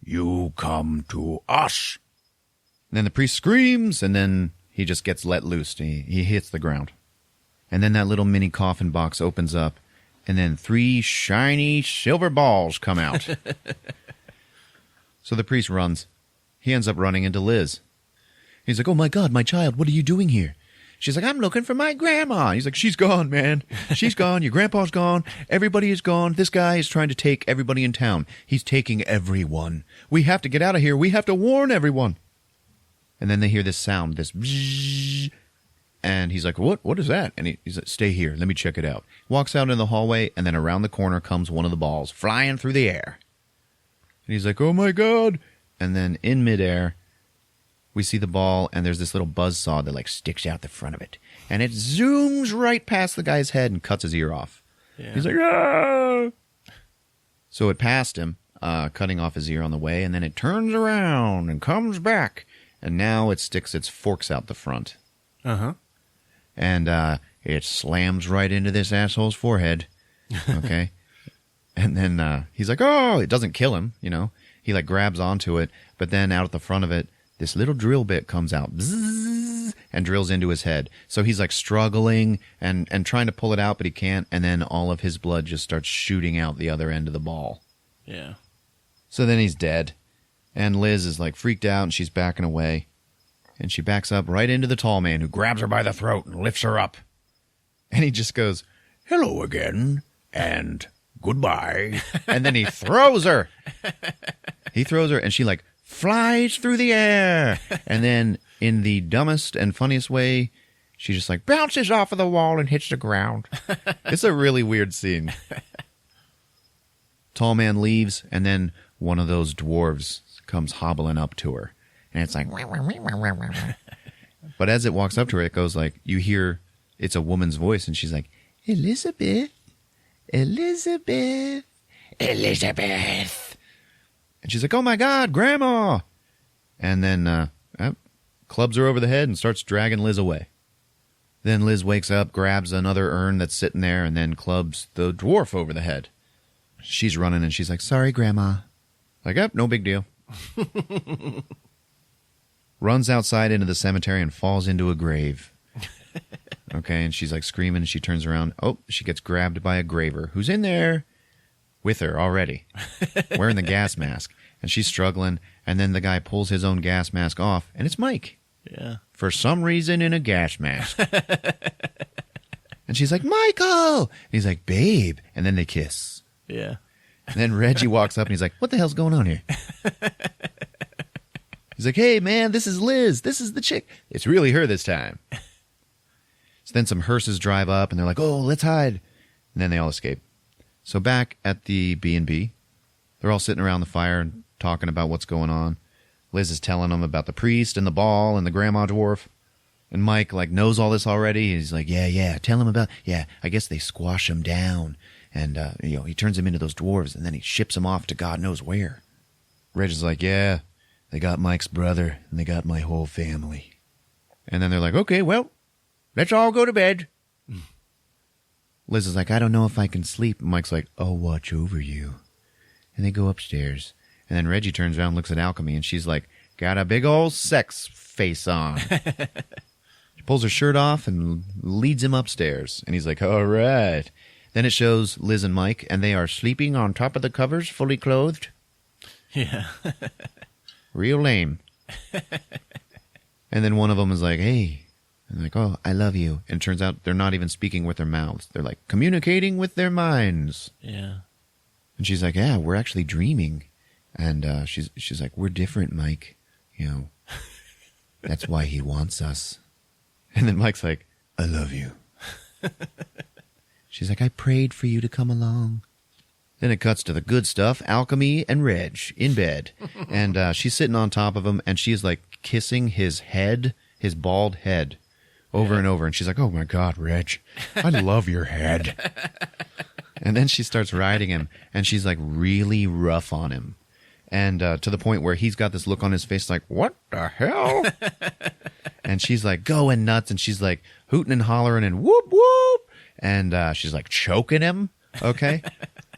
You come to us." And then the priest screams, and then he just gets let loose. He hits the ground. And then that little mini coffin box opens up, and then 3 shiny silver balls come out. So the priest runs. He ends up running into Liz. He's like, "Oh my God, my child, what are you doing here?" She's like, "I'm looking for my grandma." He's like, "She's gone, man. She's gone. Your grandpa's gone. Everybody is gone. This guy is trying to take everybody in town. He's taking everyone. We have to get out of here. We have to warn everyone." And then they hear this sound, this bzzz, and he's like, What is that? And he's like, "Stay here. Let me check it out." Walks out in the hallway, and then around the corner comes one of the balls, flying through the air. And he's like, "Oh my God." And then in midair, we see the ball, and there's this little buzzsaw that like sticks out the front of it. And it zooms right past the guy's head and cuts his ear off. Yeah. He's like, "Ah!" So it passed him, cutting off his ear on the way, and then it turns around and comes back. And now it sticks its forks out the front. Uh-huh. And it slams right into this asshole's forehead. Okay? And then he's like, "Oh!" It doesn't kill him, you know. He like grabs onto it, but then out at the front of it, this little drill bit comes out bzzz, and drills into his head. So he's like struggling and trying to pull it out, but he can't. And then all of his blood just starts shooting out the other end of the ball. Yeah. So then he's dead. And Liz is like freaked out, and she's backing away. And she backs up right into the tall man, who grabs her by the throat and lifts her up. And he just goes, "Hello again, and goodbye." And then he throws her. He throws her, and she like flies through the air. And then in the dumbest and funniest way, she just like bounces off of the wall and hits the ground. It's a really weird scene. Tall man leaves, and then one of those dwarves comes hobbling up to her. And it's like, but as it walks up to her, it goes like, you hear it's a woman's voice, and she's like, "Elizabeth, Elizabeth, Elizabeth." And she's like, "Oh my God, Grandma." And then clubs her over the head and starts dragging Liz away. Then Liz wakes up, grabs another urn that's sitting there, and then clubs the dwarf over the head. She's running, and she's like, "Sorry, Grandma." Like, "Yep, no big deal." Runs outside into the cemetery and falls into a grave. Okay, and she's like screaming, and she turns around. Oh, she gets grabbed by a graver who's in there with her already, wearing the gas mask. And she's struggling, and then the guy pulls his own gas mask off, and it's Mike. Yeah. For some reason in a gas mask. And she's like, Michael! And he's like, babe. And then they kiss. Yeah. And then Reggie walks up and he's like, what the hell's going on here? He's like, hey, man, this is Liz. This is the chick. It's really her this time. So then some hearses drive up and they're like, oh, let's hide. And then they all escape. So back at the B&B, they're all sitting around the fire and talking about what's going on. Liz is telling them about the priest and the ball and the grandma dwarf. And Mike, like, knows all this already. He's like, yeah, tell him about, I guess they squash him down. And, he turns him into those dwarves, and then he ships him off to God knows where. Reg is like, yeah, they got Mike's brother, and they got my whole family. And then they're like, okay, well, let's all go to bed. Liz is like, I don't know if I can sleep. And Mike's like, I'll watch over you. And they go upstairs. And then Reggie turns around and looks at Alchemy, and she's like, got a big old sex face on. She pulls her shirt off and leads him upstairs. And he's like, all right. Then it shows Liz and Mike, and they are sleeping on top of the covers, fully clothed. Yeah. Real lame. And then one of them is like, hey. And like, oh, I love you. And it turns out they're not even speaking with their mouths. They're like communicating with their minds. Yeah. And she's like, yeah, we're actually dreaming. And she's like, we're different, Mike. That's why he wants us. And then Mike's like, I love you. She's like, I prayed for you to come along. Then it cuts to the good stuff, Alchemy and Reg in bed. And she's sitting on top of him, and she's like kissing his head, his bald head, over and over. And she's like, oh my God, Reg, I love your head. And then she starts riding him, and she's like really rough on him. And to the point where he's got this look on his face like, what the hell? And she's like going nuts, and she's like hooting and hollering and whoop, whoop. And she's like choking him, okay?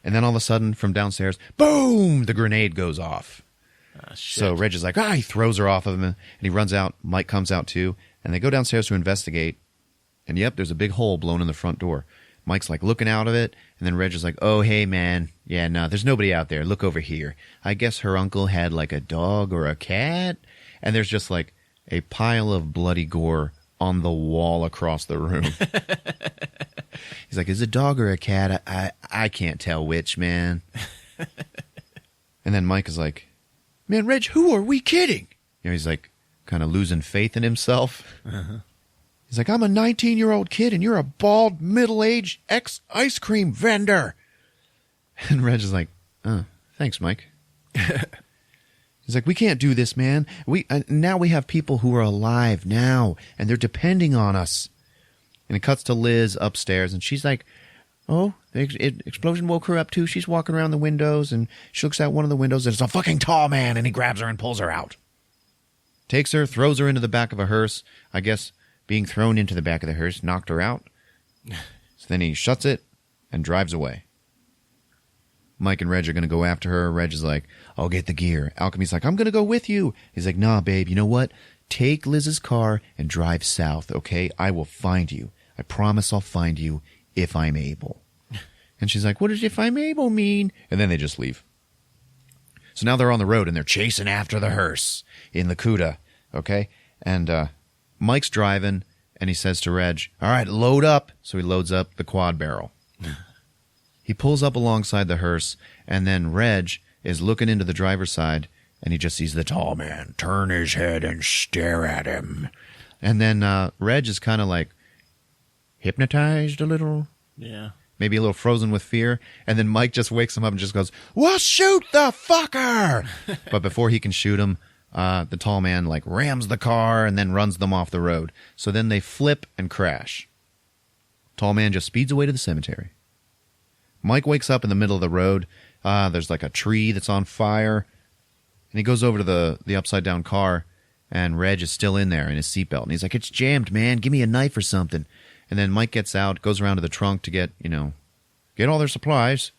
And then all of a sudden, from downstairs, boom, the grenade goes off. So Reg is like, he throws her off of him, and he runs out. Mike comes out too, and they go downstairs to investigate. And yep, there's a big hole blown in the front door. Mike's like looking out of it, and then Reg is like, oh, hey, man. Yeah, no, there's nobody out there. Look over here. I guess her uncle had like a dog or a cat. And there's just like a pile of bloody gore on the wall across the room. He's like, is it a dog or a cat? I can't tell which, man. And then Mike is like, man, Reg, who are we kidding? He's like kind of losing faith in himself. Uh-huh. He's like, I'm a 19-year-old kid, and you're a bald, middle-aged ex-ice cream vendor. And Reg is like, oh, thanks, Mike. He's like, we can't do this, man. Now we have people who are alive now, and they're depending on us. And it cuts to Liz upstairs, and she's like, oh, the explosion woke her up, too. She's walking around the windows, and she looks out one of the windows, and it's a fucking tall man, and he grabs her and pulls her out. Takes her, throws her into the back of a hearse. I guess being thrown into the back of the hearse knocked her out. So then he shuts it and drives away. Mike and Reg are going to go after her. Reg is like, I'll get the gear. Alchemy's like, I'm going to go with you. He's like, nah, babe, you know what? Take Liz's car and drive south, okay? I will find you. I promise I'll find you if I'm able. And she's like, what does if I'm able mean? And then they just leave. So now they're on the road, and they're chasing after the hearse in the CUDA, okay? And Mike's driving, and he says to Reg, all right, load up. So he loads up the quad barrel. He pulls up alongside the hearse, and then Reg is looking into the driver's side, and he just sees the tall man turn his head and stare at him. And then Reg is kind of like hypnotized a little. Yeah. Maybe a little frozen with fear. And then Mike just wakes him up and just goes, well, shoot the fucker! But before he can shoot him, the tall man like rams the car and then runs them off the road. So then they flip and crash. Tall man just speeds away to the cemetery. Mike wakes up in the middle of the road. There's like a tree that's on fire. And he goes over to the upside down car, and Reg is still in there in his seatbelt. And he's like, it's jammed, man. Give me a knife or something. And then Mike gets out, goes around to the trunk to get all their supplies.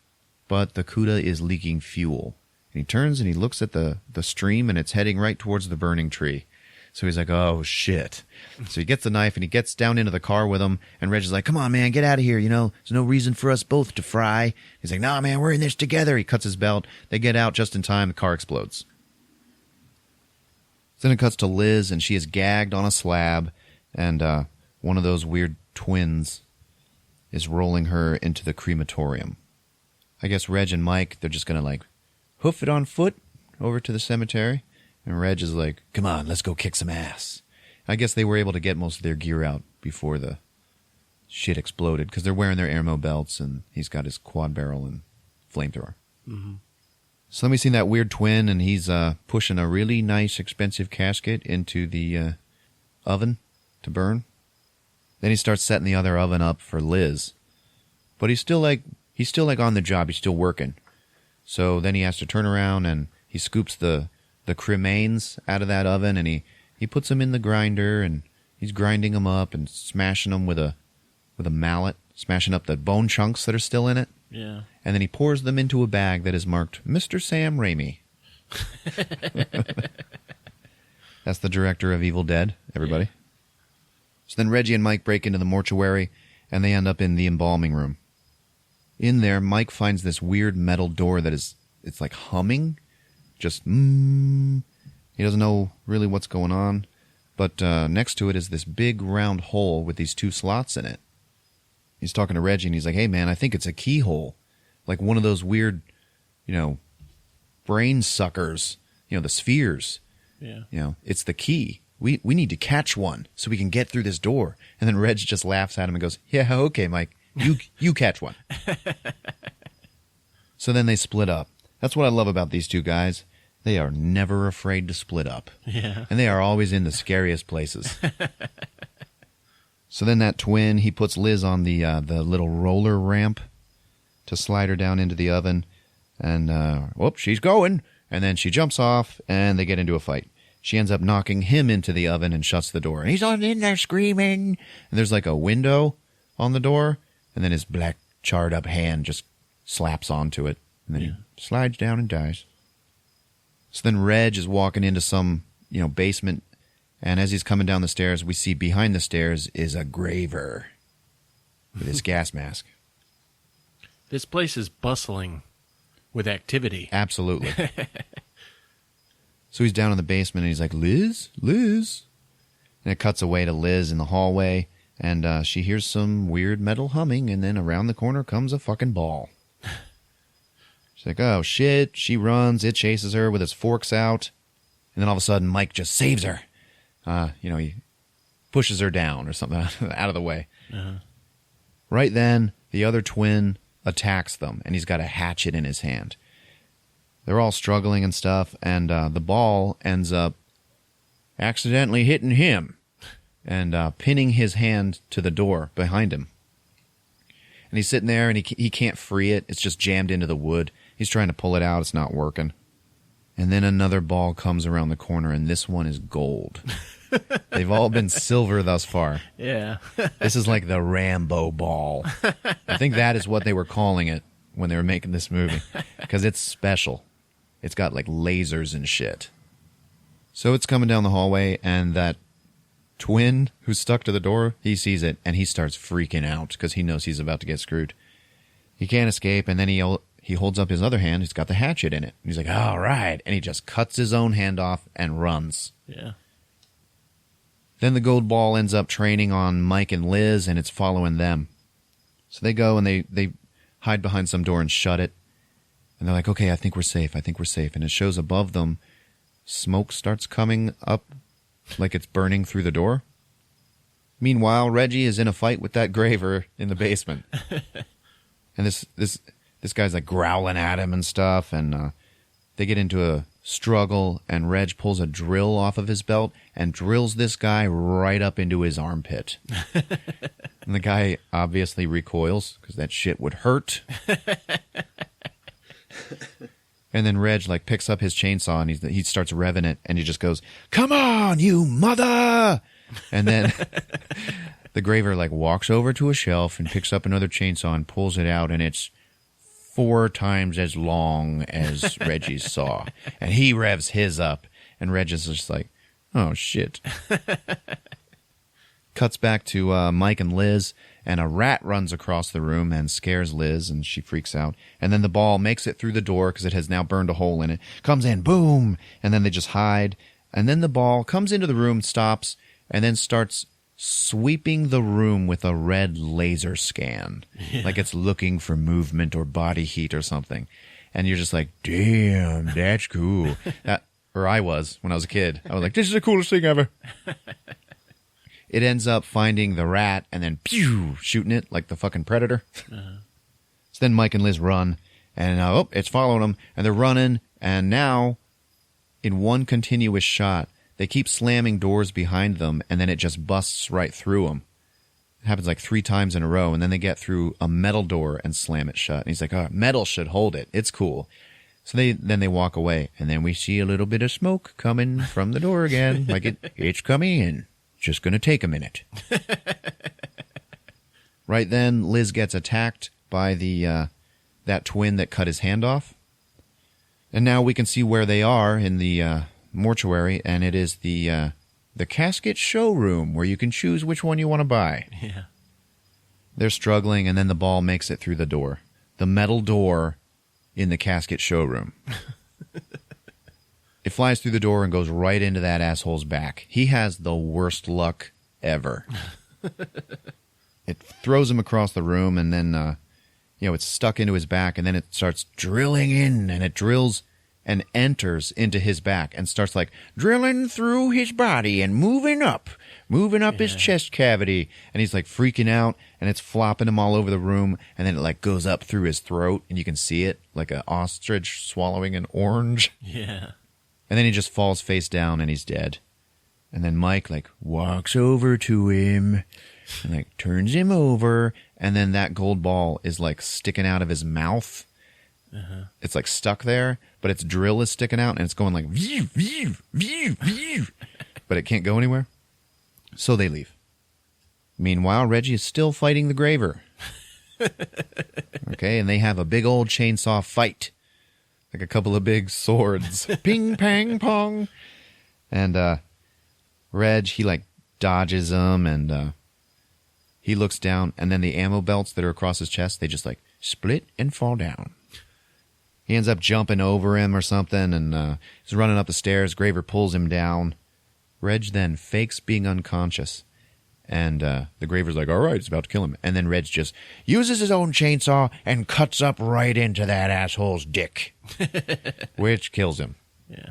But the CUDA is leaking fuel. And he turns and he looks at the stream, and it's heading right towards the burning tree. So he's like, oh, shit. So he gets the knife, and he gets down into the car with him. And Reg is like, come on, man, get out of here. There's no reason for us both to fry. He's like, nah, man, we're in this together. He cuts his belt. They get out just in time. The car explodes. So then it cuts to Liz, and she is gagged on a slab, and one of those weird twins is rolling her into the crematorium. I guess Reg and Mike, they're just going to, like, hoof it on foot over to the cemetery. And Reg is like, come on, let's go kick some ass. I guess they were able to get most of their gear out before the shit exploded, because they're wearing their airmo belts, and he's got his quad barrel and flamethrower. Mm-hmm. So then we see that weird twin, and he's pushing a really nice, expensive casket into the oven to burn. Then he starts setting the other oven up for Liz. But he's still like on the job. He's still working. So then he has to turn around, and he scoops the cremains out of that oven, and he puts them in the grinder, and he's grinding them up and smashing them with a mallet, smashing up the bone chunks that are still in it. Yeah. And then he pours them into a bag that is marked Mr. Sam Raimi. That's the director of Evil Dead, everybody. Yeah. So then Reggie and Mike break into the mortuary, and they end up in the embalming room. In there, Mike finds this weird metal door that it's like humming. Just, He doesn't know really what's going on. But next to it is this big round hole with these 2 slots in it. He's talking to Reggie, and he's like, hey, man, I think it's a keyhole. Like one of those weird, brain suckers, the spheres. Yeah. It's the key. We need to catch one so we can get through this door. And then Reg just laughs at him and goes, yeah, okay, Mike, you catch one. So then they split up. That's what I love about these 2 guys. They are never afraid to split up. Yeah. And they are always in the scariest places. So then that twin, he puts Liz on the little roller ramp to slide her down into the oven. And, she's going. And then she jumps off, and they get into a fight. She ends up knocking him into the oven and shuts the door. And he's on in there screaming. And there's like a window on the door, and then his black, charred-up hand just slaps onto it. And then he slides down and dies. So then Reg is walking into some, basement. And as he's coming down the stairs, we see behind the stairs is a graver with his gas mask. This place is bustling with activity. Absolutely. So he's down in the basement, and he's like, Liz? And it cuts away to Liz in the hallway, and she hears some weird metal humming, and then around the corner comes a fucking ball. She's like, oh, shit. She runs. It chases her with its forks out. And then all of a sudden, Mike just saves her. He pushes her down or something out of the way. Uh-huh. Right then, the other twin attacks them, and he's got a hatchet in his hand. They're all struggling and stuff, and the ball ends up accidentally hitting him and pinning his hand to the door behind him. And he's sitting there, and he can't free it. It's just jammed into the wood. He's trying to pull it out. It's not working. And then another ball comes around the corner, and this one is gold. They've all been silver thus far. Yeah. This is like the Rambo ball. I think that is what they were calling it when they were making this movie, because it's special. It's got like lasers and shit. So it's coming down the hallway, and that twin who's stuck to the door, he sees it, and he starts freaking out because he knows he's about to get screwed. He can't escape, and then he holds up his other hand. He's got the hatchet in it. And he's like, all right. And he just cuts his own hand off and runs. Yeah. Then the gold ball ends up training on Mike and Liz, and it's following them. So they go and they hide behind some door and shut it. And they're like, okay, I think we're safe. And it shows above them, smoke starts coming up like it's burning through the door. Meanwhile, Reggie is in a fight with that graver in the basement. And this guy's like growling at him and stuff, and they get into a struggle, and Reg pulls a drill off of his belt and drills this guy right up into his armpit. And the guy obviously recoils because that shit would hurt. And then Reg like picks up his chainsaw, and he starts revving it, and he just goes, "Come on, you mother!" And then the graver like walks over to a shelf and picks up another chainsaw and pulls it out, and it's 4 times as long as Reggie's saw. And he revs his up, and Reg is just like, oh, shit. Cuts back to Mike and Liz, and a rat runs across the room and scares Liz, and she freaks out. And then the ball makes it through the door because it has now burned a hole in it. Comes in, boom! And then they just hide, And then the ball comes into the room, stops, and then starts sweeping the room with a red laser scan. Like it's looking for movement or body heat or something. And you're just like, damn, that's cool. Or I was when I was a kid. I was like, this is the coolest thing ever. It ends up finding the rat and then pew, shooting it like the fucking Predator. So then Mike and Liz run, and it's following them, and they're running, and now in one continuous shot, they keep slamming doors behind them, and then it just busts right through them. It happens like 3 times in a row, and then they get through a metal door and slam it shut. And he's like, oh, metal should hold it. It's cool. So then they walk away, and then we see a little bit of smoke coming from the door again. Like it's coming in. Just going to take a minute. Right then, Liz gets attacked by that twin that cut his hand off. And now we can see where they are in the mortuary, and it is the casket showroom where you can choose which one you want to buy. Yeah. They're struggling, and then the ball makes it through the door. The metal door in the casket showroom. It flies through the door and goes right into that asshole's back. He has the worst luck ever. It throws him across the room, and then it's stuck into his back, and then it starts drilling in, and it drills and enters into his back and starts like drilling through his body and moving up his chest cavity. And he's like freaking out, and it's flopping him all over the room, and then it like goes up through his throat, and you can see it like an ostrich swallowing an orange. Yeah. And then he just falls face down and he's dead. And then Mike like walks over to him and like turns him over, and then that gold ball is like sticking out of his mouth. It's like stuck there, but its drill is sticking out, and it's going like view, view, view, view, but it can't go anywhere. So they leave. Meanwhile, Reggie is still fighting the Graver. Okay, and they have a big old chainsaw fight. Like a couple of big swords. Ping, pang, pong. And Reg, he like dodges them, and he looks down, and then the ammo belts that are across his chest, they just like split and fall down. He ends up jumping over him or something, and he's running up the stairs. Graver pulls him down. Reg then fakes being unconscious. And the Graver's like, all right, it's about to kill him. And then Reg just uses his own chainsaw and cuts up right into that asshole's dick, which kills him. Yeah.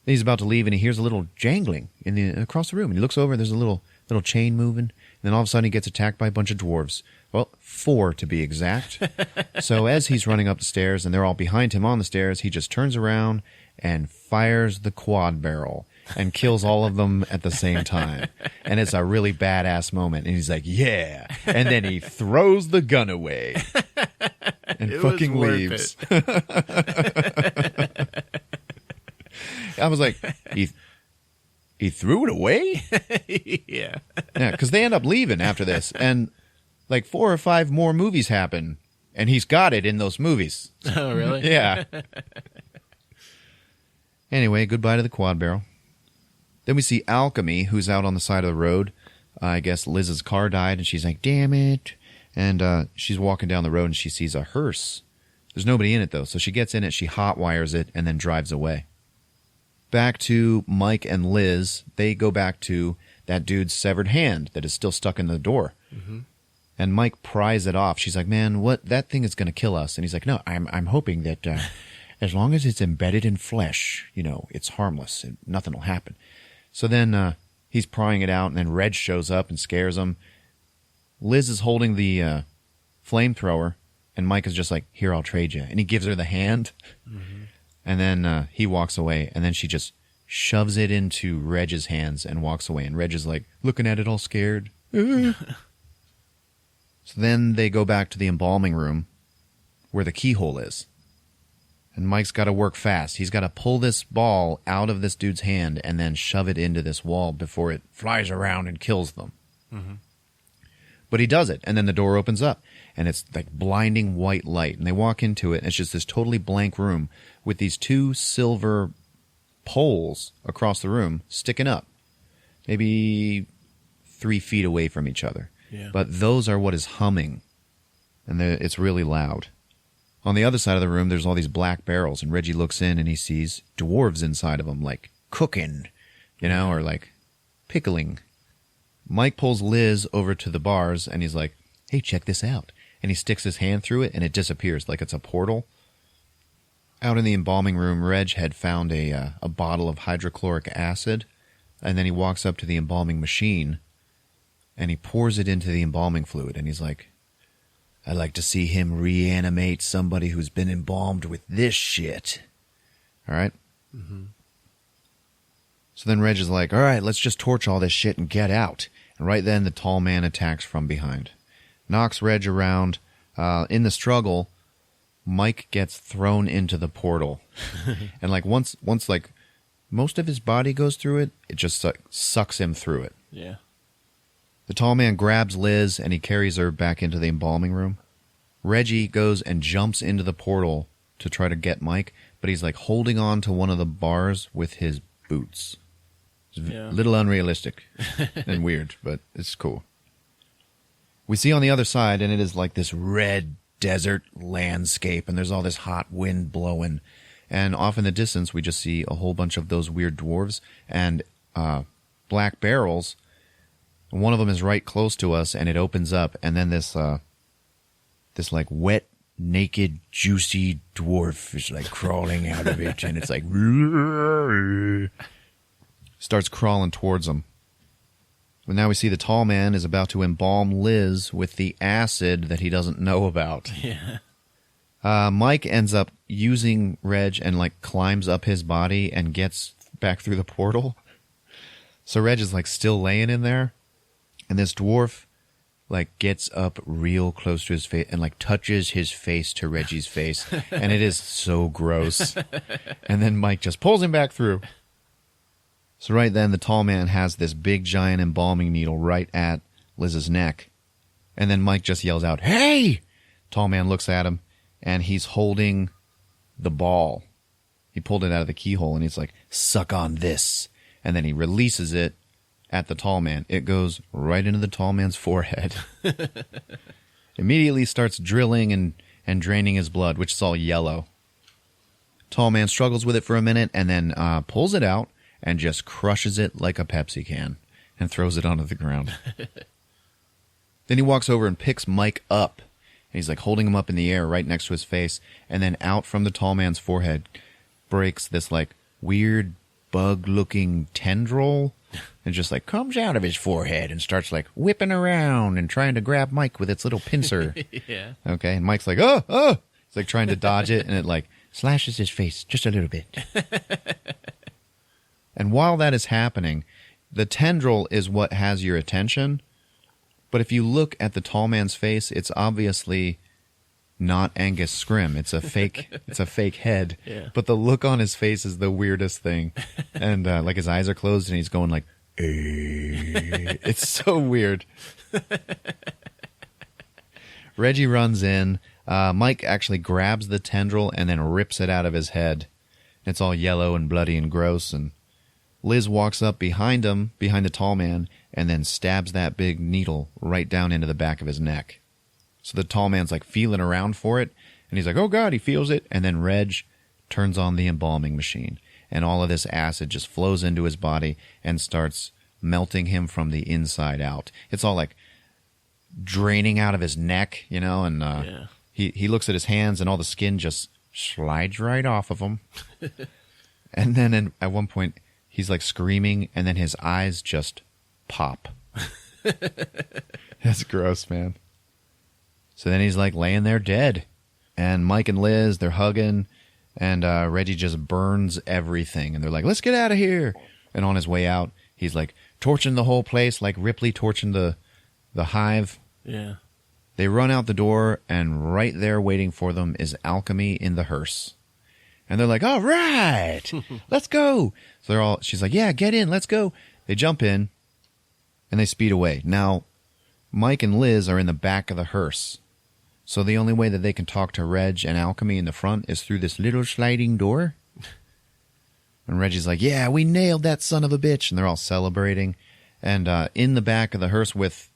He's about to leave, and he hears a little jangling across the room. And he looks over, and there's a little chain moving. And then all of a sudden, he gets attacked by a bunch of dwarves. Well, 4 to be exact. So as he's running up the stairs, and they're all behind him on the stairs, he just turns around and fires the quad barrel and kills all of them at the same time. And it's a really badass moment. And he's like, yeah. And then he throws the gun away and fucking leaves. I was like, he threw it away? Yeah. Yeah, because they end up leaving after this. And like 4 or 5 more movies happen. And he's got it in those movies. Oh, really? Yeah. Anyway, goodbye to the quad barrel. Then we see Alchemy, who's out on the side of the road. I guess Liz's car died, and she's like, damn it. And she's walking down the road, and she sees a hearse. There's nobody in it, though, so she gets in it, she hotwires it, and then drives away. Back to Mike and Liz. They go back to that dude's severed hand that is still stuck in the door. Mm-hmm. And Mike pries it off. She's like, man, that thing is going to kill us. And he's like, no, I'm hoping that as long as it's embedded in flesh, it's harmless and nothing will happen. So then he's prying it out, and then Reg shows up and scares him. Liz is holding the flamethrower, and Mike is just like, here, I'll trade you. And he gives her the hand. Mm-hmm. And then he walks away, and then she just shoves it into Reg's hands and walks away. And Reg is like, looking at it all scared. So then they go back to the embalming room where the keyhole is. And Mike's got to work fast. He's got to pull this ball out of this dude's hand and then shove it into this wall before it flies around and kills them. Mm-hmm. But he does it, and then the door opens up, and it's like blinding white light. And they walk into it, and it's just this totally blank room with these 2 silver poles across the room sticking up, maybe 3 feet away from each other. Yeah. But those are what is humming, and it's really loud. On the other side of the room, there's all these black barrels, and Reggie looks in, and he sees dwarves inside of them, like cooking, or like pickling. Mike pulls Liz over to the bars and he's like, hey, check this out. And he sticks his hand through it and it disappears like it's a portal. Out in the embalming room, Reg had found a bottle of hydrochloric acid, and then he walks up to the embalming machine and he pours it into the embalming fluid and he's like, I'd like to see him reanimate somebody who's been embalmed with this shit. All right? Mm-hmm. So then Reg is like, all right, let's just torch all this shit and get out. And right then, the tall man attacks from behind. Knocks Reg around. In the struggle, Mike gets thrown into the portal. And like once like most of his body goes through it, it just sucks him through it. Yeah. The tall man grabs Liz and he carries her back into the embalming room. Reggie goes and jumps into the portal to try to get Mike, but he's like holding on to one of the bars with his boots. It's a little unrealistic and weird, but it's cool. We see on the other side, and it is like this red desert landscape, and there's all this hot wind blowing. And off in the distance, we just see a whole bunch of those weird dwarves and black barrels. One of them is right close to us, and it opens up, and then this like wet, naked, juicy dwarf is like crawling out of it, and it's like starts crawling towards them. But now we see the tall man is about to embalm Liz with the acid that he doesn't know about. Yeah. Mike ends up using Reg and like climbs up his body and gets back through the portal. So Reg is like still laying in there. And this dwarf like gets up real close to his face and like touches his face to Reggie's face. And it is so gross. And then Mike just pulls him back through. So right then the tall man has this big giant embalming needle right at Liz's neck. And then Mike just yells out, "Hey!" Tall man looks at him and he's holding the ball. He pulled it out of the keyhole and he's like, "Suck on this." And then he releases it at the tall man. It goes right into the tall man's forehead. Immediately starts drilling and draining his blood, which is all yellow. Tall man struggles with it for a minute and then pulls it out and just crushes it like a Pepsi can and throws it onto the ground. Then he walks over and picks Mike up. And he's like holding him up in the air right next to his face. And then out from the tall man's forehead breaks this like weird bug-looking tendril. And just like comes out of his forehead and starts like whipping around and trying to grab Mike with its little pincer. Yeah. Okay. And Mike's like, oh. He's like trying to dodge it. And it like slashes his face just a little bit. And while that is happening, the tendril is what has your attention. But if you look at the tall man's face, it's obviously not Angus Scrim. It's a fake head. Yeah. But the look on his face is the weirdest thing. And like his eyes are closed and he's going like, it's so weird. Reggie runs in. Mike actually grabs the tendril and then rips it out of his head. It's all yellow and bloody and gross. And Liz walks up behind him, behind the tall man, and then stabs that big needle right down into the back of his neck. So the tall man's like feeling around for it, and he's like, oh God, he feels it. And then Reg turns on the embalming machine, and all of this acid just flows into his body and starts melting him from the inside out. It's all like draining out of his neck, and he looks at his hands, and all the skin just slides right off of him. And then at one point, he's like screaming, and then his eyes just pop. That's gross, man. So then he's like laying there dead. And Mike and Liz, they're hugging, and Reggie just burns everything. And they're like, let's get out of here. And on his way out, he's like torching the whole place, like Ripley torching the hive. Yeah. They run out the door, and right there waiting for them is Alchemy in the hearse. And they're like, all right, let's go. So she's like, yeah, get in, let's go. They jump in, and they speed away. Now, Mike and Liz are in the back of the hearse. So the only way that they can talk to Reg and Alchemy in the front is through this little sliding door. And Reggie's like, yeah, we nailed that son of a bitch. And they're all celebrating. And in the back of the hearse with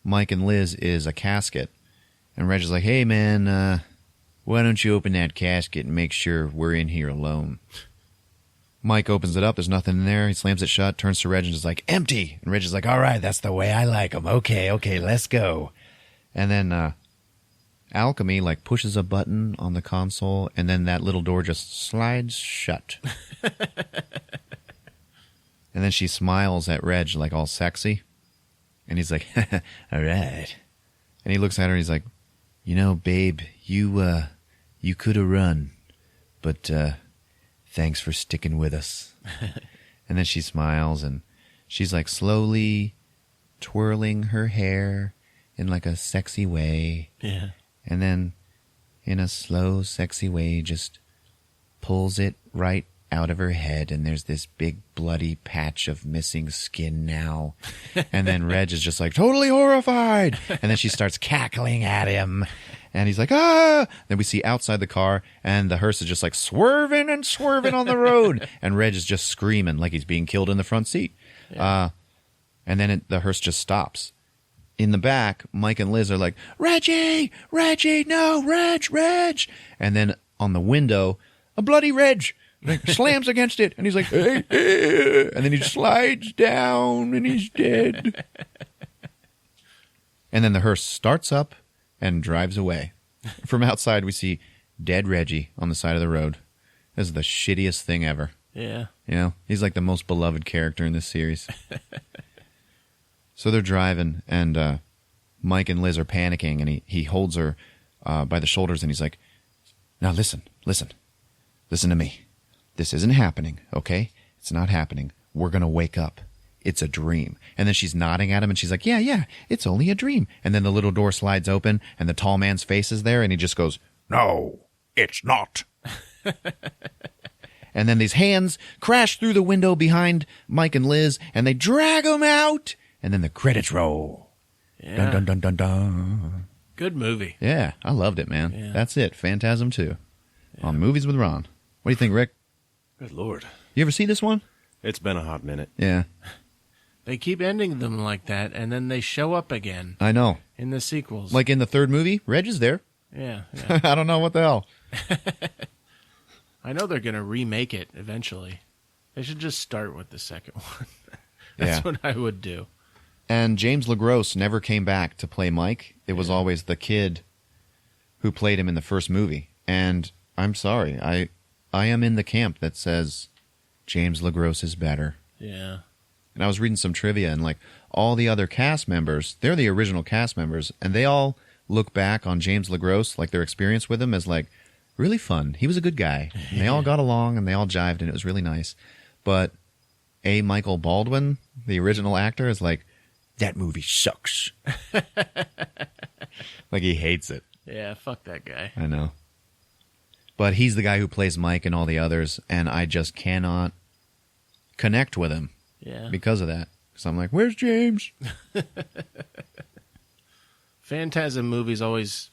Mike and Liz is a casket. And Reggie's like, hey, man, why don't you open that casket and make sure we're in here alone? Mike opens it up. There's nothing in there. He slams it shut, turns to Reg and is like, empty. And Reg is like, all right, that's the way I like them. Okay, let's go. And then Alchemy like pushes a button on the console, and then that little door just slides shut. And then she smiles at Reg like all sexy. And he's like, all right. And he looks at her and he's like, you know, babe, you could have run, but thanks for sticking with us. And then she smiles and she's like slowly twirling her hair in like a sexy way. Yeah. And then in a slow, sexy way just pulls it right out of her head, and there's this big bloody patch of missing skin now. And then Reg is just like totally horrified, and then she starts cackling at him, and he's like, ah. Then we see outside the car, and the hearse is just like swerving and swerving on the road, and Reg is just screaming like he's being killed in the front seat. Yeah. And then the hearse just stops. In the back, Mike and Liz are like, Reggie, no, Reg. And then on the window, a bloody Reg slams against it, and he's like, hey, and then he slides down, and he's dead. And then the hearse starts up and drives away. From outside, we see dead Reggie on the side of the road. This is the shittiest thing ever. Yeah. You know, he's like the most beloved character in this series. So they're driving, and Mike and Liz are panicking, and he holds her by the shoulders, and he's like, now listen to me. This isn't happening, okay? It's not happening. We're going to wake up. It's a dream. And then she's nodding at him, and she's like, yeah, it's only a dream. And then the little door slides open, and the tall man's face is there, and he just goes, no, it's not. And then these hands crash through the window behind Mike and Liz, and they drag them out, and then the credits roll. Yeah. Dun, dun, dun, dun, dun. Good movie. Yeah, I loved it, man. Yeah. That's it. Phantasm 2 on Movies with Ron. What do you think, Rick? Good Lord. You ever see this one? It's been a hot minute. Yeah, They keep ending them like that, and then they show up again I know. in the sequels. Like in the third movie, Reg is there. yeah. I don't know what the hell. I know they're going to remake it eventually. They should just start with the second one. That's Yeah. what I would do. And James LaGrosse never came back to play Mike. It was always the kid who played him in the first movie. And I'm sorry, I am in the camp that says James LaGrosse is better. Yeah. And I was reading some trivia, and like all the other cast members, they're the original cast members, and they all look back on James LaGrosse, like their experience with him, as like really fun. He was a good guy. And they all got along, and they all jived, and it was really nice. But Michael Baldwin, the original actor, is like, that movie sucks. Like he hates it. Yeah, fuck that guy. I know. But he's the guy who plays Mike and all the others, and I just cannot connect with him Yeah. because of that. So I'm like, where's James? Phantasm movies always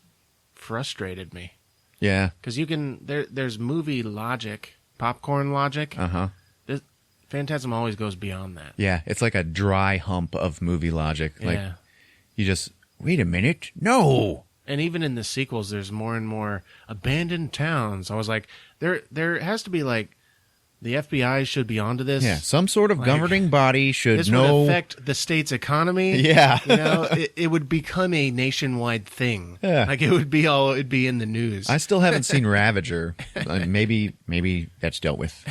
frustrated me. Yeah. Because there's movie logic, popcorn logic. Uh-huh. Phantasm always goes beyond that. Yeah, it's like a dry hump of movie logic. Like, Yeah. you just, wait a minute. No. And even in the sequels, there's more and more abandoned towns. I was like, there has to be like, the FBI should be onto this. Yeah, some sort of Like, governing body should This know. would affect the state's economy. Yeah. You know, it would become a nationwide thing. Yeah. Like it'd be in the news. I still haven't seen Ravager. Maybe that's dealt with.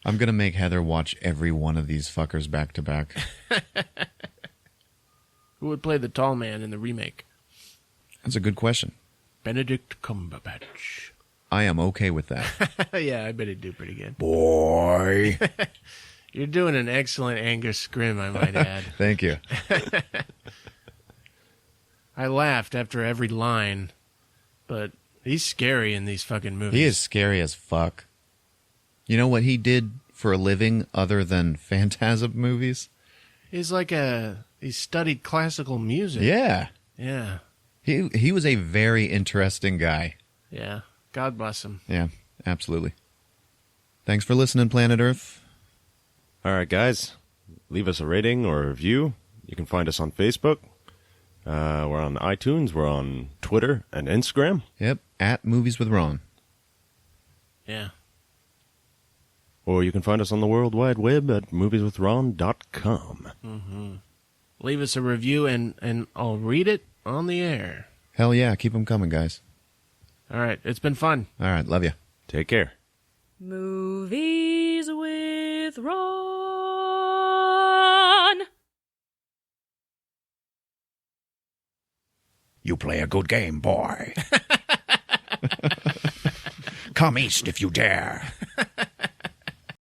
I'm going to make Heather watch every one of these fuckers back to back. Who would play the tall man in the remake? That's a good question. Benedict Cumberbatch. I am okay with that. Yeah, I bet he'd do pretty good. Boy. You're doing an excellent Angus Scrim, I might add. Thank you. I laughed after every line, but he's scary in these fucking movies. He is scary as fuck. You know what he did for a living other than Phantasm movies? He's like he studied classical music. Yeah. Yeah. He was a very interesting guy. Yeah. God bless him. Yeah, absolutely. Thanks for listening, Planet Earth. All right, guys. Leave us a rating or a review. You can find us on Facebook. We're on iTunes. We're on Twitter and Instagram. Yep, at Movies with Ron. Yeah. Or you can find us on the World Wide Web at movieswithron.com. Leave us a review and I'll read it on the air. Hell yeah, keep them coming, guys. All right, it's been fun. All right, love you. Take care. Movies with Ron. You play a good game, boy. Come east if you dare.